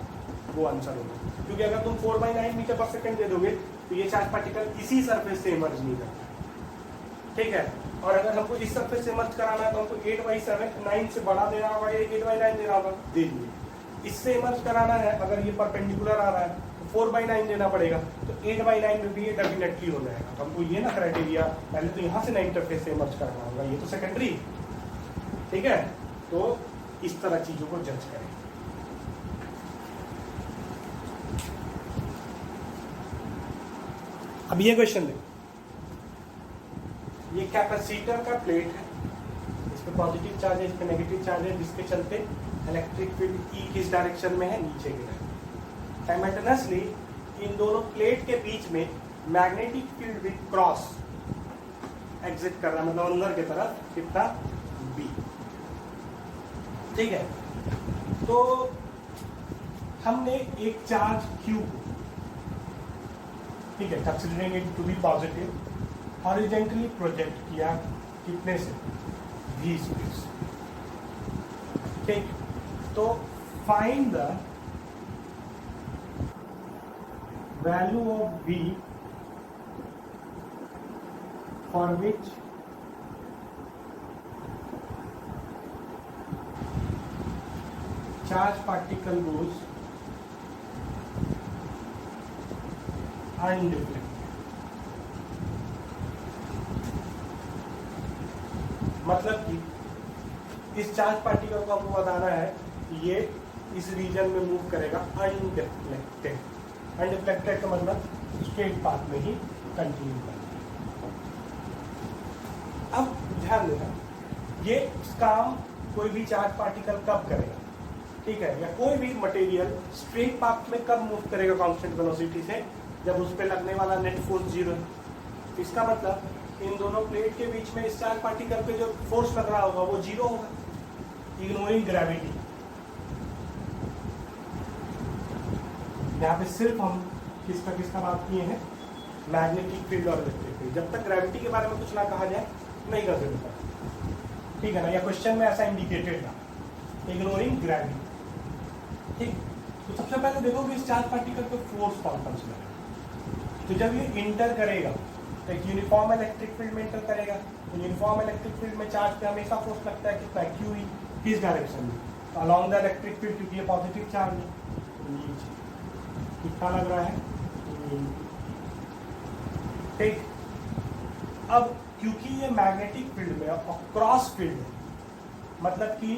वो आंसर होगा, क्योंकि अगर तुम 4/9 मीटर पर सेकेंड दे दोगे तो ये चार्ज पार्टिकल इसी सरफेस से इमर्ज नहीं करता, ठीक है। और अगर हमको इस सरफेस से इमर्ज कराना है तो हमको 8/9 से बड़ा देना होगा, ये 8/9 देना होगा, दे दिए। इससे इमर्ज कराना है, अगर ये परपेंडिकुलर आ रहा है तो 4/9 देना पड़ेगा, तो 8/9 में भी ये डेफिनेटली हो जाएगा। हमको ये ना क्राइटेरिया, पहले तो यहाँ से ना इंटरफेस से इमर्ज करना होगा, ये तो सेकेंडरी, ठीक है। तो इस तरह चीजों को जज करें। अब ये क्वेश्चन देखो, ये कैपेसिटर का प्लेट है, इस पे पॉजिटिव चार्ज है, इस पे नेगेटिव चार्ज है, जिसके चलते इलेक्ट्रिक फील्ड ई किस डायरेक्शन में है, नीचे की तरफ। साइमल्टेनियसली इन दोनों प्लेट के बीच में मैग्नेटिक फील्ड भी क्रॉस एग्जिट कर रहा है, मतलब अंदर की तरफ कितना बी, ठीक है। तो हमने एक चार्ज Q को, ठीक है, considering it to be positive, horizontally project किया कितने से, v स्पीड से, ठीक। तो find the value of v for which charge particle goes undeflected। मतलब कि इस चार्ज पार्टिकल को आपको बताना है कि ये इस रीजन में मूव करेगा अनडिफ्लेक्टेड। अनडिफ्लेक्टेड का मतलब स्ट्रेट पाथ में ही कंटिन्यू करेगा। अब ध्यान देना, ये काम कोई भी चार्ज पार्टिकल कब करेगा, ठीक है, या कोई भी मटेरियल स्ट्रेट पाथ में कब मूव करेगा कांस्टेंट वेलोसिटी से, जब उस पर लगने वाला नेट फोर्स 0 है। इसका मतलब इन दोनों प्लेट के बीच में इस चार्ज पार्टिकल पे जो फोर्स लग रहा होगा वो 0 होगा, इग्नोरिंग ग्रेविटी। यहाँ पे सिर्फ हम किसका बात किए हैं, मैग्नेटिक फील्ड और इलेक्ट्रिक फील्ड। जब तक ग्रेविटी के बारे में कुछ ना कहा जाए नहीं कर सकता, ठीक है ना, या क्वेश्चन में ऐसा इंडिकेटेड था, इग्नोरिंग ग्रेविटी, ठीक। तो सबसे पहले देखो कि इस चार्ज पार्टिकल पे फोर्स कौन सा लगेगा। तो जब ये इंटर करेगा तो एक यूनिफॉर्म इलेक्ट्रिक फील्ड में इंटर करेगा, तो यूनिफॉर्म इलेक्ट्रिक फील्ड में चार्ज पे हमेशा फोर्स लगता है कितना, QE, किस डायरेक्शन में, तो अलॉन्ग द इलेक्ट्रिक फील्ड, क्योंकि ये पॉजिटिव चार्ज है, नीचे कितना लग रहा है, ठीक। अब क्योंकि ये मैग्नेटिक फील्ड में और क्रॉस फील्ड है, मतलब कि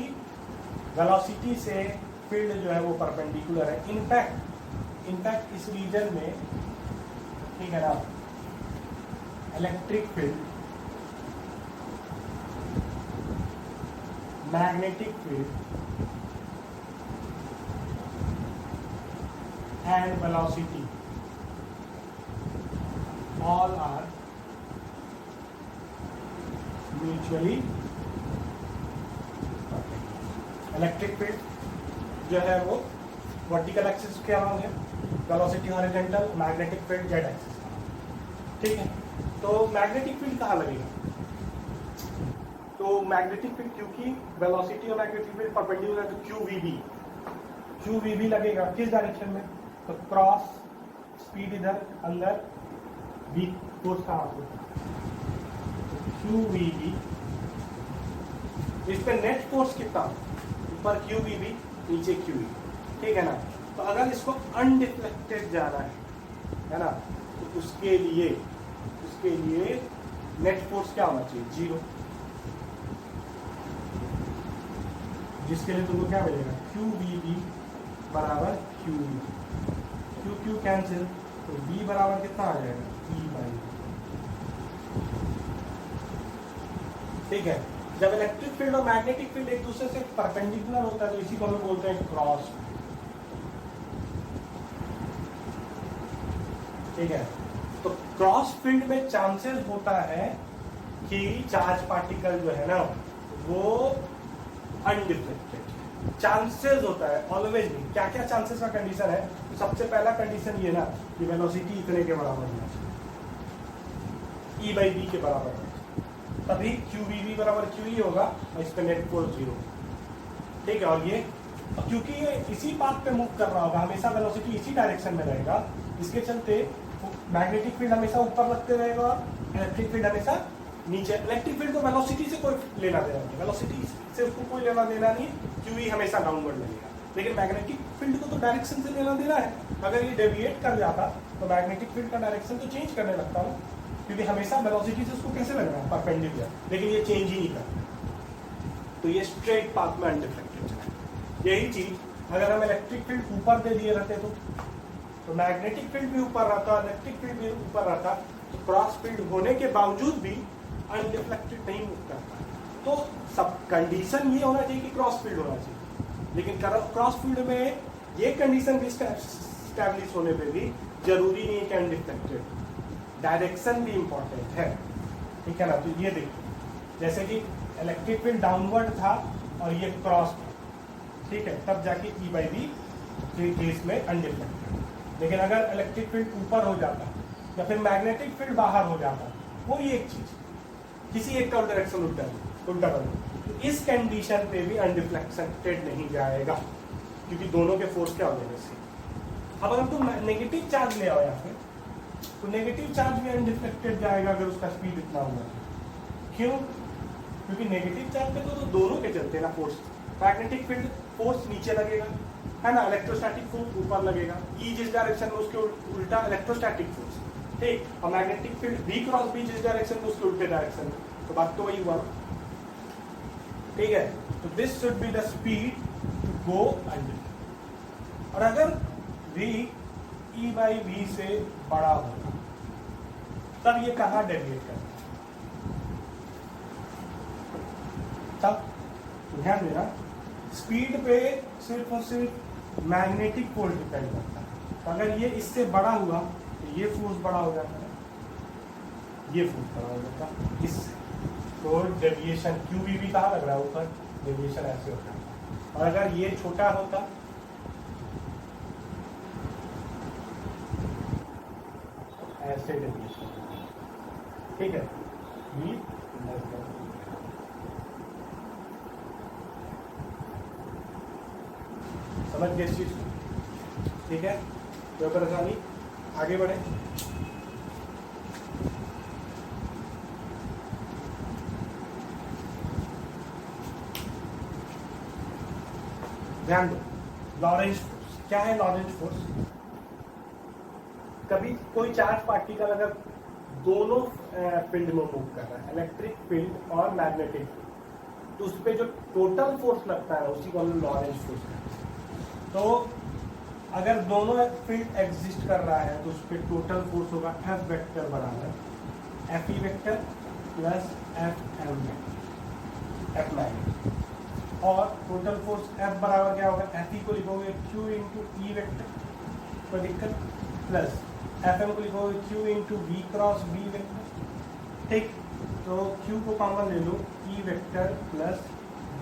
वेलोसिटी से फील्ड जो है वो परपेंडिकुलर है। इनफैक्ट इस रीजन में, ठीक है ना, electric field, magnetic field and velocity all are mutually. Electric field जो है वो वर्टिकल एक्सिस क्या होंगे, velocity horizontal, magnetic field Z axis. ठीक है, तो मैग्नेटिक फील्ड कहाँ लगेगा, तो मैग्नेटिक फील्ड क्योंकि वेलोसिटी और मैग्नेटिक फील्ड परपेंडिकुलर है तो QVB लगेगा किस डायरेक्शन में, तो क्रॉस स्पीड इधर अंदर, V फोर्स कहाँ होगा, QVB। इस पे नेट फोर्स कितना, ऊपर QVB नीचे QE, ठीक है ना। तो अगर इसको अनडिफ्लेक्टेड जाना है ना, तो उसके लिए नेट फोर्स क्या होना चाहिए, 0, जिसके लिए तुमको क्या मिलेगा, QVB बराबर QE, Q कैंसिल, तो V बराबर कितना आ जाएगा, E/V। ठीक है, जब इलेक्ट्रिक फील्ड और मैग्नेटिक फील्ड एक दूसरे से परपेंडिकुलर होता है तो इसी को हम बोलते हैं क्रॉस। ठीक है, तो क्रॉस फील्ड में चांसेस होता है कि चार्ज पार्टिकल जो है ना वो अनडिफ्लेक्टेड, चांसेस होता है ऑलवेज भी। क्या क्या चांसेस का कंडीशन है, तो सबसे पहला कंडीशन ये ना कि वेलोसिटी इतने के बराबर होना चाहिए, E/V के बराबर होना चाहिए, तभी QVB बराबर QE होगा और इस पे नेट फोर्स 0। ठीक है, और ये क्योंकि ये इसी पाथ पे मूव कर रहा होगा, हमेशा वेलोसिटी इसी डायरेक्शन में रहेगा, इसके चलते मैग्नेटिक फील्ड हमेशा ऊपर लगते रहेगा और इलेक्ट्रिक फील्ड हमेशा नीचे। इलेक्ट्रिक फील्ड को वेलोसिटी से कोई लेना देना नहीं, वेलोसिटी से उसको कोई लेना देना नहीं, QE हमेशा डाउनवर्ड लगेगा। लेकिन मैग्नेटिक फील्ड को तो डायरेक्शन से लेना देना है, अगर ये डेविएट कर जाता तो मैग्नेटिक फील्ड का डायरेक्शन तो चेंज करने लगता है, क्योंकि हमेशा वेलोसिटी से उसको कैसे लगना है, परपेंडिकुलर, लेकिन ये चेंज ही नहीं करता, तो ये स्ट्रेट पाथ में अनडिफ्लेक्टेड है। यही चीज अगर हम इलेक्ट्रिक फील्ड ऊपर दे दिए रहते तो मैग्नेटिक फील्ड भी ऊपर रहता, इलेक्ट्रिक फील्ड भी ऊपर रहता, तो क्रॉस फील्ड होने के बावजूद भी अनडिफ्लेक्टेड नहीं मूव करता। तो सब कंडीशन ये होना चाहिए कि क्रॉस फील्ड होना चाहिए, लेकिन क्रॉस फील्ड में ये कंडीशन भी स्टैब्लिश होने पे भी जरूरी नहीं है कि अनडिफ्लेक्टेड, डायरेक्शन भी इंपॉर्टेंट है। ठीक है ना, तो ये देखिए जैसे कि इलेक्ट्रिक फील्ड डाउनवर्ड था और ये क्रॉस था, ठीक है, तब जाके E/V के केस में अनडिफ्लेक्टेड। लेकिन अगर इलेक्ट्रिक फील्ड ऊपर हो जाता या फिर मैग्नेटिक फील्ड बाहर हो जाता, वो ही एक चीज, किसी एक का डायरेक्शन उल्टा कर दो, तो इस कंडीशन पे भी अनडिफ्लेक्टेड नहीं जाएगा, क्योंकि दोनों के फोर्स क्या हो जाएंगे से। अब अगर तुम नेगेटिव चार्ज ले आओ यहाँ पे, तो नेगेटिव चार्ज भी अनडिफ्लेक्टेड जाएगा अगर उसका स्पीड इतना हुआ। क्यों, क्योंकि नेगेटिव चार्ज पे तो दोनों के चलते ना फोर्स, मैग्नेटिक फील्ड फोर्स नीचे लगेगा है ना, इलेक्ट्रोस्टैटिक फोर्स ऊपर लगेगा, E जिस डायरेक्शन में उसके उल्टा इलेक्ट्रोस्टैटिक फोर्स, ठीक, और magnetic field V cross B जिस डायरेक्शन में उसके उल्टे डायरेक्शन में, तो बात तो वही हुआ। ठीक है, तो this should be the speed to go under. और अगर V E/V से बड़ा होगा तब ये कहाँ डेविएट करता है, तब ध्यान देना स्पीड पे सिर्फ और सिर्फ मैग्नेटिक फोर्स डिपेंड करता है। तो अगर ये इससे बड़ा हुआ तो ये फोर्स बड़ा हो जाता है, ये फोर्स बड़ा हो जाता है इससे, तो डेविएशन QVB कहाँ लग रहा है, ऊपर, डेविएशन ऐसे होता है। और अगर ये छोटा होता ऐसे डेविएशन, ठीक है, V समझ गए इस चीज को। ठीक है, कोई परेशानी, आगे बढ़े। ध्यान दो, लॉरेंज फोर्स क्या है, लॉरेंज फोर्स, कभी कोई चार्ज पार्टिकल अगर दोनों फील्ड में मूव कर रहा है, इलेक्ट्रिक फील्ड और मैग्नेटिक फील्ड, तो उस पर जो टोटल फोर्स लगता है उसी को हम लॉरेंज फोर्स कहते हैं। तो अगर दोनों फील्ड एग्जिस्ट कर रहा है तो उस पर टोटल फोर्स होगा F वेक्टर बराबर FE vector plus FM vector, F magnetic, और टोटल फोर्स F बराबर क्या होगा, FE को लिखोगे Q इंटू E वेक्टर, कोई दिक्कत, प्लस FM को लिखोगे Q into V cross B vector. ठीक, तो Q को कॉमन ले लो, E vector plus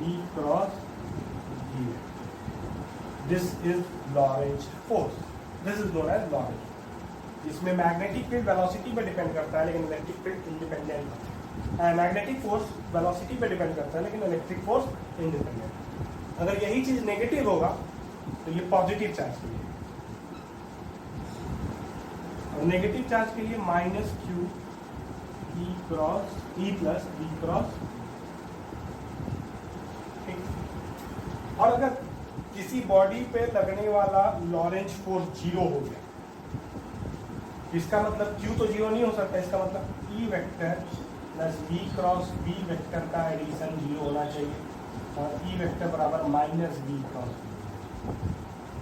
V cross B vector. This is Lorentz force, this is known as Lorentz. इसमें मैग्नेटिक फील्ड वेलोसिटी पे डिपेंड करता है लेकिन इलेक्ट्रिक फील्ड इंडिपेंडेंट है। मैग्नेटिक फोर्स वेलोसिटी पे डिपेंड करता है लेकिन इलेक्ट्रिक फोर्स इंडिपेंडेंट। अगर यही चीज नेगेटिव होगा तो ये पॉजिटिव चार्ज के लिए, और नेगेटिव चार्ज के लिए minus Q E cross E plus B cross. ठीक, और अगर किसी बॉडी पे लगने वाला लॉरेंज फोर्स जीरो हो गया, इसका मतलब क्यू तो जीरो नहीं हो सकता, इसका मतलब E vector plus B cross B vector का एडिशन जीरो होना चाहिए, और ई वेक्टर बराबर माइनस बी क्रॉस बी,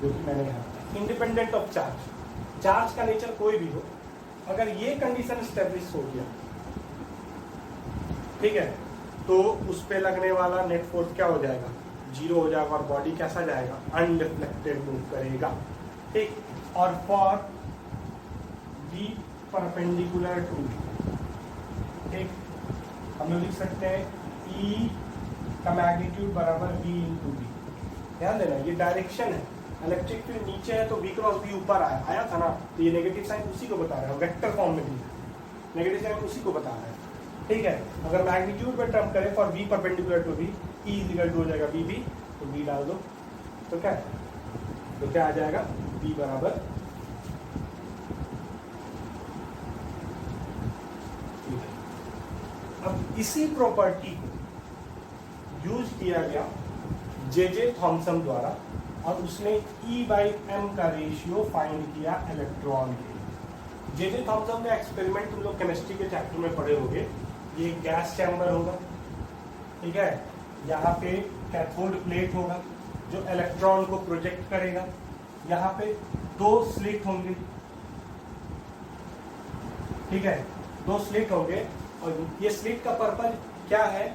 जो कि मैंने यहाँ इंडिपेंडेंट ऑफ चार्ज। चार्ज का नेचर कोई भी हो, अगर ये कंडीशन स्टेब्लिश हो गया, ठीक है, तो उस पे लगने वाला नेट फोर्स क्या हो जाएगा, जीरो हो जाएगा, और बॉडी कैसा जाएगा, अनरिफ्लेक्टेड मूव करेगा। ठीक, और फॉर बी परपेंडिकुलर टू, ठीक, हम लोग लिख सकते हैं ई का मैग्नीट्यूड बराबर बी इंटू बी। ध्यान देना ये डायरेक्शन है, इलेक्ट्रिक फील्ड नीचे है तो बी क्रॉस बी ऊपर आया था ना, तो ये नेगेटिव साइन उसी को बता रहा है, वेक्टर फॉर्म में भी नेगेटिव साइन उसी को बता रहा है। ठीक है, अगर मैग्नीट्यूड में टर्म करें for B perpendicular to B, E is equal to हो जाएगा बी बी, तो बी डाल दो, तो क्या आ जाएगा, बी बराबर अब इसी प्रॉपर्टी को यूज किया गया जे थॉमसन द्वारा, और उसने E बाई एम का रेशियो फाइंड किया इलेक्ट्रॉन के। जे थॉमसन ने एक्सपेरिमेंट तुम लोग केमिस्ट्री के चैप्टर में पढ़े होंगे। ये गैस चैम्बर होगा, ठीक है, यहाँ पे कैथोड प्लेट होगा जो इलेक्ट्रॉन को प्रोजेक्ट करेगा, यहाँ पे दो स्लिट होंगे, ठीक है, दो स्लिट होंगे, और ये स्लिट का पर्पज क्या है,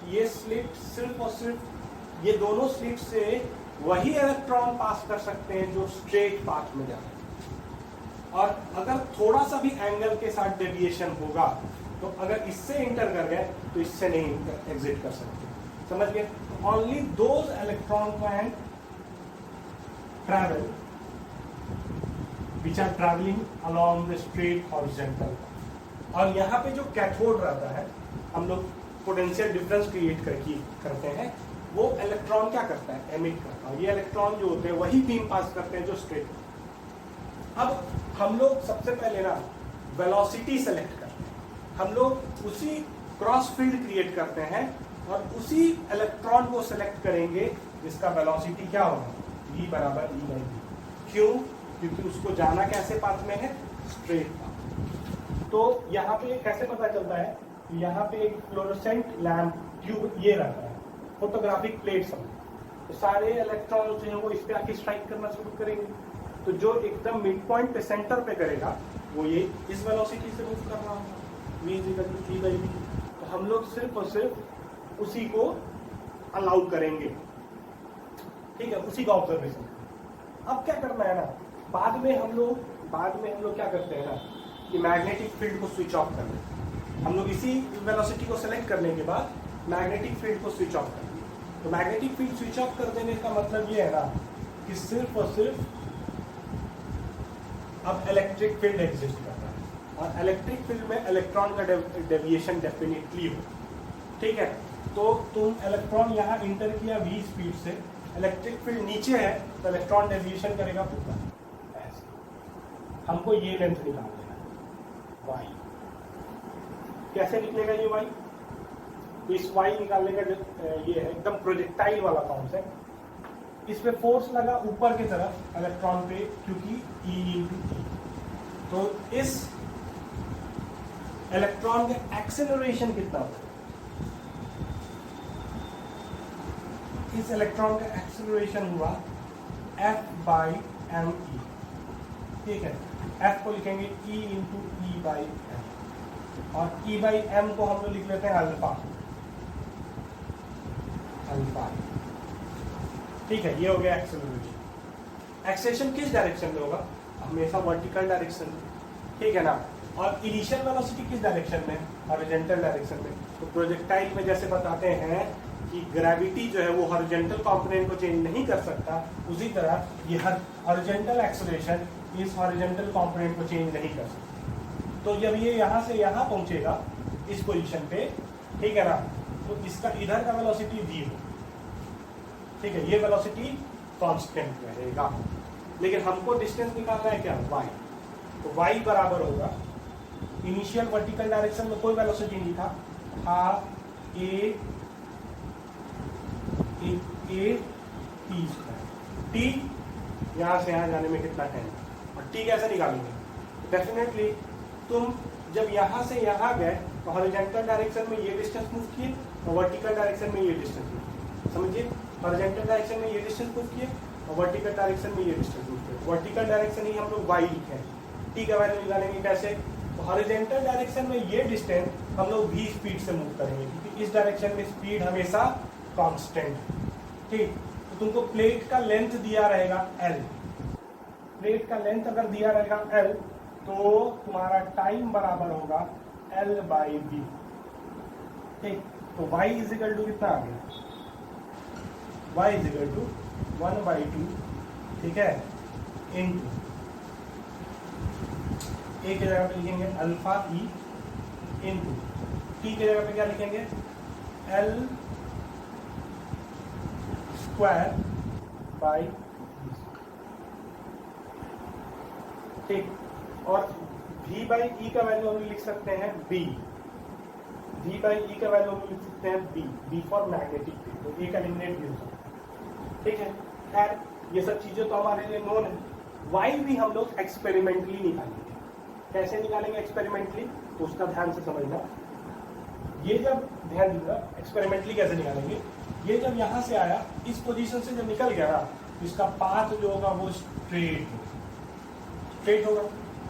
ये स्लिट सिर्फ और सिर्फ ये दोनों स्लिट से वही इलेक्ट्रॉन पास कर सकते हैं जो स्ट्रेट पाथ में जा रहे हैं, और अगर थोड़ा सा भी एंगल के साथ डेविएशन होगा तो अगर इससे इंटर कर गए तो इससे नहीं एग्जिट कर सकते। समझ गए? Only those electron can travel which are travelling along the straight horizontal. और यहाँ पे जो कैथोड रहता है, हम लोग पोटेंशियल डिफरेंस क्रिएट करते हैं, वो इलेक्ट्रॉन क्या करता है, एमिट करता है। ये इलेक्ट्रॉन जो होते हैं वही बीम पास करते हैं जो स्ट्रेट। अब हम लोग सबसे पहले ना वेलोसिटी सेलेक्ट करते हैं, हम लोग उसी क्रॉस फील्ड क्रिएट करते हैं और उसी इलेक्ट्रॉन को सेलेक्ट करेंगे जिसका वेलोसिटी क्या होगा, v बराबर ई बाई बी। क्यों? क्योंकि उसको जाना कैसे पाथ में है, स्ट्रेट पाथ। तो यहाँ पे कैसे पता चलता है, यहाँ पे एक फ्लोरोसेंट लैम्प ट्यूब ये रहता है, फोटोग्राफिक प्लेट सब, तो सारे इलेक्ट्रॉन जो है वो इस पे आके स्ट्राइक करना शुरू करेंगे। तो जो एकदम मिड पॉइंट पे सेंटर पे करेगा वो ये इस वेलोसिटी से मूव कर रहा होगा, v is equal to E by B. तो हम लोग सिर्फ और सिर्फ उसी को अलाउ करेंगे, ठीक है, उसी का ऑब्जर्वेशन। अब क्या करना है ना, बाद में हम लोग क्या करते हैं ना कि मैग्नेटिक फील्ड को स्विच ऑफ कर देते हैं। हम लोग इसी वेलोसिटी को सेलेक्ट करने के बाद मैग्नेटिक फील्ड को स्विच ऑफ कर दें। तो मैग्नेटिक फील्ड स्विच ऑफ कर देने का मतलब ये है ना कि सिर्फ और सिर्फ अब इलेक्ट्रिक फील्ड एग्जिस्ट कर रहा है, और इलेक्ट्रिक फील्ड में इलेक्ट्रॉन का डेविएशन डेफिनेटली हो, ठीक है। तो तुम इलेक्ट्रॉन यहाँ इंटर किया v स्पीड से, इलेक्ट्रिक फील्ड नीचे है तो इलेक्ट्रॉन डेविएशन करेगा ऊपर, ऐसे। हमको ये लेंथ निकाल देना y। कैसे निकलेगा ये y? इस y निकालने का ये है एकदम प्रोजेक्टाइल वाला कॉन्सेप्ट। इस पे फोर्स लगा ऊपर की तरफ इलेक्ट्रॉन पे, क्योंकि E इंटू ई। तो इस इलेक्ट्रॉन का एक्सेलरेशन कितना होता है, इस इलेक्ट्रॉन का एक्सेलरेशन हुआ F बाई एम ई, ठीक है। F को लिखेंगे E into E by M, और E बाई एम को हम लोग लिख लेते हैं अल्फा, ठीक है। ये हो गया एक्सेलरेशन। एक्सेलरेशन किस डायरेक्शन में होगा, हमेशा वर्टिकल डायरेक्शन में, ठीक है ना। और इनिशियल वेलोसिटी किस डायरेक्शन में, हॉरिजॉन्टल डायरेक्शन में। तो प्रोजेक्टाइल में जैसे बताते हैं कि ग्रेविटी जो है वो हॉरिजॉन्टल कंपोनेंट को चेंज नहीं कर सकता, उसी तरह ये हॉरिजॉन्टल एक्सेलरेशन इस हॉरिजॉन्टल कंपोनेंट को चेंज नहीं कर सकता। तो जब ये यहाँ से यहाँ पहुंचेगा इस पोजीशन पे, ठीक है ना, तो इसका इधर का वेलोसिटी v हो, ठीक है, ये वेलोसिटी कांस्टेंट रहेगा। लेकिन हमको डिस्टेंस निकालना है क्या, y। तो y बराबर होगा, इनिशियल वर्टिकल डायरेक्शन में कोई वेलोसिटी नहीं था, a t स्क्वायर। t यहाँ से यहाँ जाने में कितना टाइम, और t कैसे निकालेंगे, डेफिनेटली तुम जब यहाँ से यहाँ गए तो हॉरिजॉन्टल डायरेक्शन में ये डिस्टेंस मूव किए और वर्टिकल डायरेक्शन में ये डिस्टेंस मूव किए, समझिए। हॉरिजॉन्टल डायरेक्शन में ये डिस्टेंस मूव किए और वर्टिकल डायरेक्शन में ये डिस्टेंस मूव किए। वर्टिकल डायरेक्शन ही हम लोग y लिखे हैं, t का वैल्यू निकालेंगे कैसे, तो हॉरिजॉन्टल डायरेक्शन में ये डिस्टेंस हम लोग v स्पीड से मूव करेंगे, क्योंकि इस डायरेक्शन में स्पीड हमेशा कांस्टेंट है, ठीक। तो तुमको प्लेट का लेंथ दिया रहेगा l, प्लेट का लेंथ अगर दिया रहेगा l, तो तुम्हारा टाइम बराबर होगा L/v, ठीक। तो y इजिकल टू कितना आ गया, y इजिकल टू 1/2, ठीक है, इंटू a की जगह पे लिखेंगे अल्फा e, इंटू t की जगह पे क्या लिखेंगे, L स्क्वायर बाई, ठीक। और v/e का वैल्यू हम लिख सकते हैं b, v/e का वैल्यू हम लिख सकते हैं b फॉर मैग्नेटिक फील्ड, तो a का एलिमिनेट भी हो सकता है, ठीक है। खैर ये सब चीजें तो हमारे लिए नोन है। y भी हम लोग एक्सपेरिमेंटली निकालेंगे, कैसे निकालेंगे एक्सपेरिमेंटली, तो उसका ध्यान से समझना। ये जब ध्यान दीजिएगा एक्सपेरिमेंटली कैसे निकालेंगे, ये जब यहाँ से आया इस पोजीशन से जब निकल गया ना, तो इसका पाथ जो होगा वो स्ट्रेट होगा,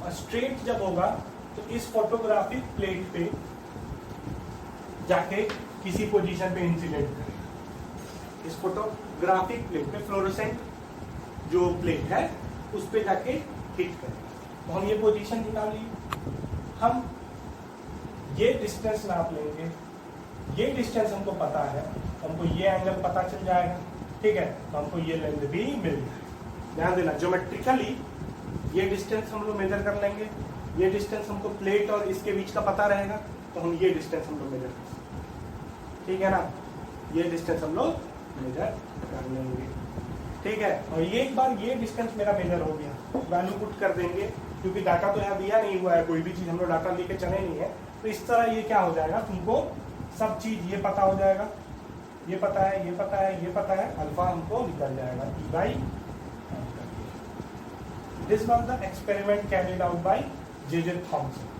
और स्ट्रेट जब होगा तो इस फोटोग्राफिक प्लेट पे जाके किसी पोजीशन पे इंसिडेंट करेगा। इस फोटोग्राफिक प्लेट पे, फ्लोरोसेंट जो प्लेट है उस पे जाके हिट करेगा। तो हम ये पोजीशन निकाल लिए, हम ये डिस्टेंस नाप लेंगे, ये डिस्टेंस हमको पता है, हमको ये एंगल पता चल जाएगा, ठीक है, तो हमको ये लेंथ भी मिल जाएगा। ध्यान देना, ज्योमेट्रिकली ये डिस्टेंस हम लोग मेजर कर लेंगे, ये डिस्टेंस हमको प्लेट और इसके बीच का पता रहेगा, तो हम ये डिस्टेंस हम लोग मेजर कर सकते, ठीक है ना, ये डिस्टेंस हम लोग मेजर कर लेंगे, ठीक है। और ये एक बार ये डिस्टेंस मेरा मेजर हो गया, वैल्यू पुट कर देंगे, क्योंकि डाटा तो यहाँ दिया नहीं हुआ है, कोई भी चीज हम लोग डाटा लेके चले नहीं है, तो इस तरह ये क्या हो जाएगा, तुमको सब चीज ये पता हो जाएगा, ये पता है, ये पता है, ये पता है, अल्फा हमको निकल जाएगा e/. This was the experiment carried out by J.J. Thomson.